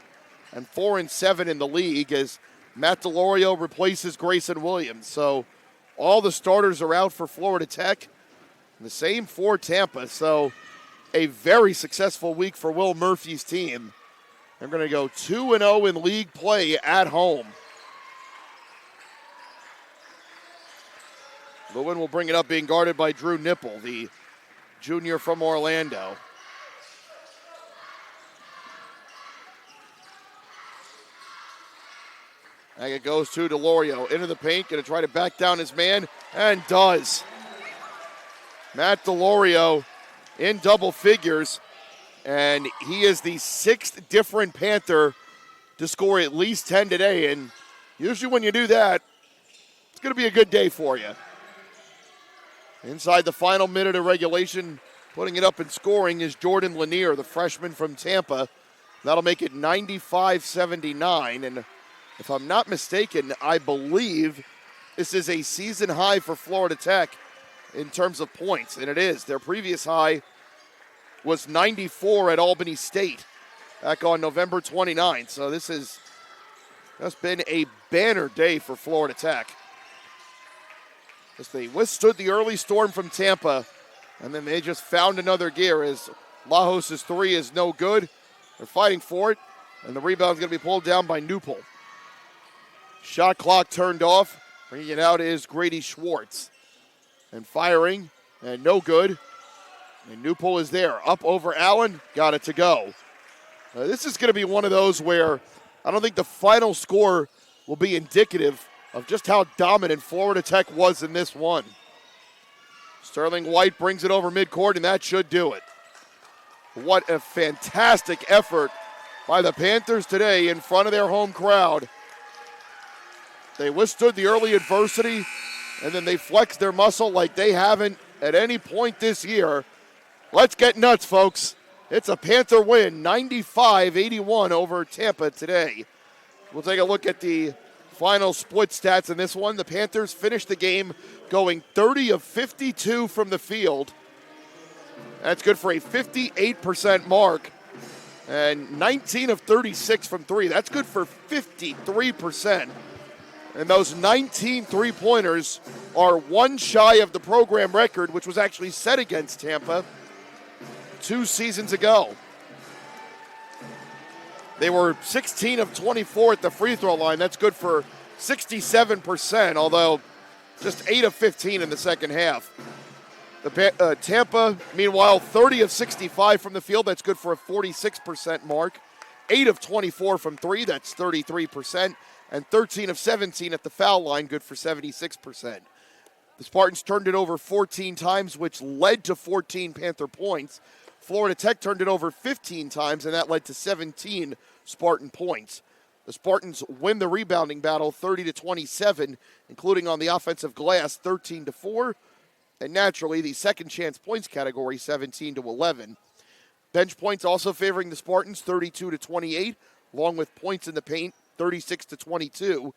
and 4-7 in the league as Matt DeLorio replaces Grayson Williams. So all the starters are out for Florida Tech. The same for Tampa. So a very successful week for Will Murphy's team. They're going to go 2-0 in league play at home. Lewin will bring it up, being guarded by Drew Nipple, the junior from Orlando. And it goes to DeLorio into the paint, going to try to back down his man, and does. Matt DeLorio in double figures, and he is the 6th different Panther to score at least 10 today, and usually when you do that, it's going to be a good day for you. Inside the final minute of regulation, putting it up and scoring is Jordan Lanier, the freshman from Tampa. That'll make it 95-79, and if I'm not mistaken, I believe this is a season high for Florida Tech in terms of points, and it is. Their previous high was 94 at Albany State back on November 29th, so this has just been a banner day for Florida Tech. As they withstood the early storm from Tampa, and then they just found another gear as Lajos' three is no good. They're fighting for it, and the rebound's going to be pulled down by Newpol. Shot clock turned off. Bringing it out is Grady Schwartz. And firing, and no good. And Newpol is there. Up over Allen, got it to go. This is going to be one of those where I don't think the final score will be indicative of just how dominant Florida Tech was in this one. Sterling White brings it over midcourt, and that should do it. What a fantastic effort by the Panthers today in front of their home crowd. They withstood the early adversity, and then they flexed their muscle like they haven't at any point this year. Let's get nuts, folks. It's a Panther win, 95-81 over Tampa today. We'll take a look at the final split stats in this one. The Panthers finished the game going 30 of 52 from the field. That's good for a 58% mark. And 19 of 36 from three. That's good for 53%. And those 19 three-pointers are one shy of the program record, which was actually set against Tampa 2 seasons ago. They were 16 of 24 at the free throw line. That's good for 67%, although just 8 of 15 in the second half. Tampa, meanwhile, 30 of 65 from the field. That's good for a 46% mark. 8 of 24 from three. That's 33%. And 13 of 17 at the foul line, good for 76%. The Spartans turned it over 14 times, which led to 14 Panther points. Florida Tech turned it over 15 times, and that led to 17 Spartan points. The Spartans win the rebounding battle 30-27, including on the offensive glass 13-4, and naturally the second chance points category 17-11. Bench points also favoring the Spartans 32-28, along with points in the paint 36-22.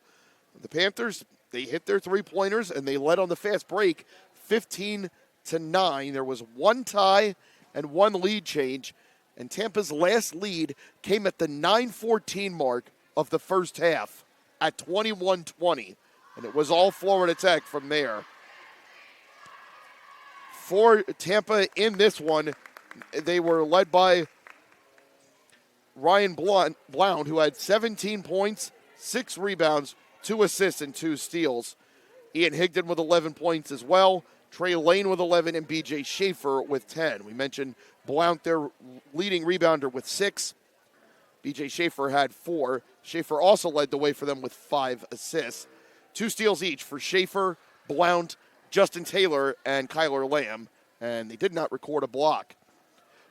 The Panthers, they hit their three-pointers and they led on the fast break 15-9. There was one tie and one lead change, and Tampa's last lead came at the 9:14 mark of the first half at 21-20, and it was all Florida Tech from there. For Tampa in this one, they were led by Ryan Blount, who had 17 points, 6 rebounds, 2 assists, and 2 steals. Ian Higdon with 11 points as well. Trey Lane with 11, and B.J. Schaefer with 10. We mentioned Blount, their leading rebounder, with 6. B.J. Schaefer had 4. Schaefer also led the way for them with 5 assists. 2 steals each for Schaefer, Blount, Justin Taylor, and Kyler Lamb, and they did not record a block.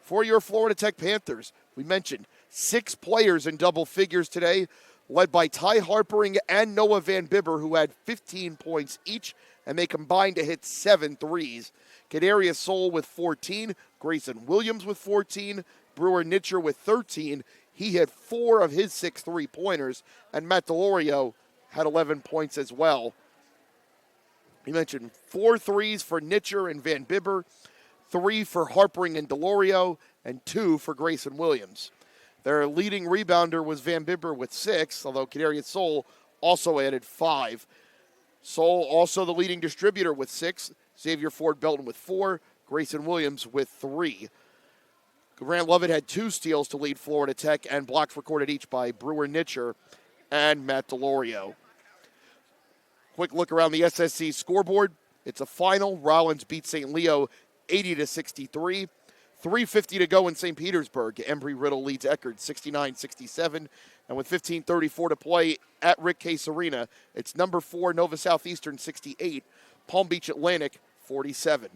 For your Florida Tech Panthers, we mentioned 6 players in double figures today, led by Ty Harpering and Noah Van Bibber, who had 15 points each, and they combined to hit 7 threes. Kadarius Soul with 14, Grayson Williams with 14, Brewer Nitcher with 13. He had 4 of his 6 three-pointers, and Matt DeLorio had 11 points as well. He mentioned 4 threes for Nitcher and Van Bibber, 3 for Harpering and DeLorio, and 2 for Grayson Williams. Their leading rebounder was Van Bibber with 6, although Kadarius Soul also added 5. Soul also the leading distributor with 6. Xavier Ford Belton with 4. Grayson Williams with 3. Grant Lovett had 2 steals to lead Florida Tech, and blocks recorded each by Brewer Nitcher and Matt DeLorio. Quick look around the SSC scoreboard. It's a final. Rollins beat St. Leo 80-63. 3:50 to go in St. Petersburg. Embry-Riddle leads Eckerd 69-67. And with 15:34 to play at Rick Case Arena, it's number 4 Nova Southeastern 68, Palm Beach Atlantic 47.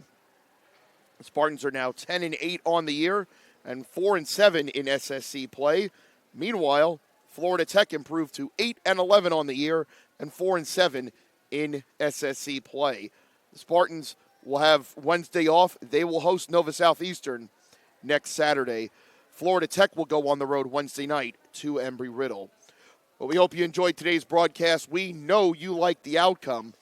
The Spartans are now 10-8 on the year and 4-7 in SSC play. Meanwhile, Florida Tech improved to 8-11 on the year and 4-7 in SSC play. The Spartans will have Wednesday off. They will host Nova Southeastern next Saturday. Florida Tech will go on the road Wednesday night to Embry-Riddle. But we hope you enjoyed today's broadcast. We know you liked the outcome.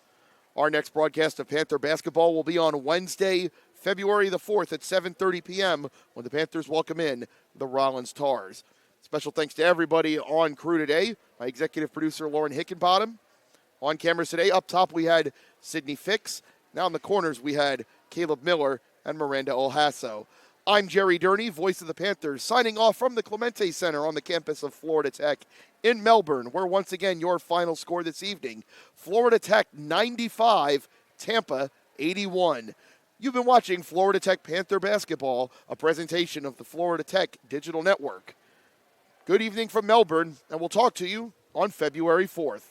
Our next broadcast of Panther basketball will be on Wednesday, February the 4th at 7:30 p.m. when the Panthers welcome in the Rollins Tars. Special thanks to everybody on crew today. My executive producer, Lauren Hickenbottom. On cameras today, up top we had Sydney Fix. Now in the corners we had Caleb Miller and Miranda Olhasso. I'm Jerry Durney, voice of the Panthers, signing off from the Clemente Center on the campus of Florida Tech in Melbourne, where once again your final score this evening, Florida Tech 95, Tampa 81. You've been watching Florida Tech Panther basketball, a presentation of the Florida Tech Digital Network. Good evening from Melbourne, and we'll talk to you on February 4th.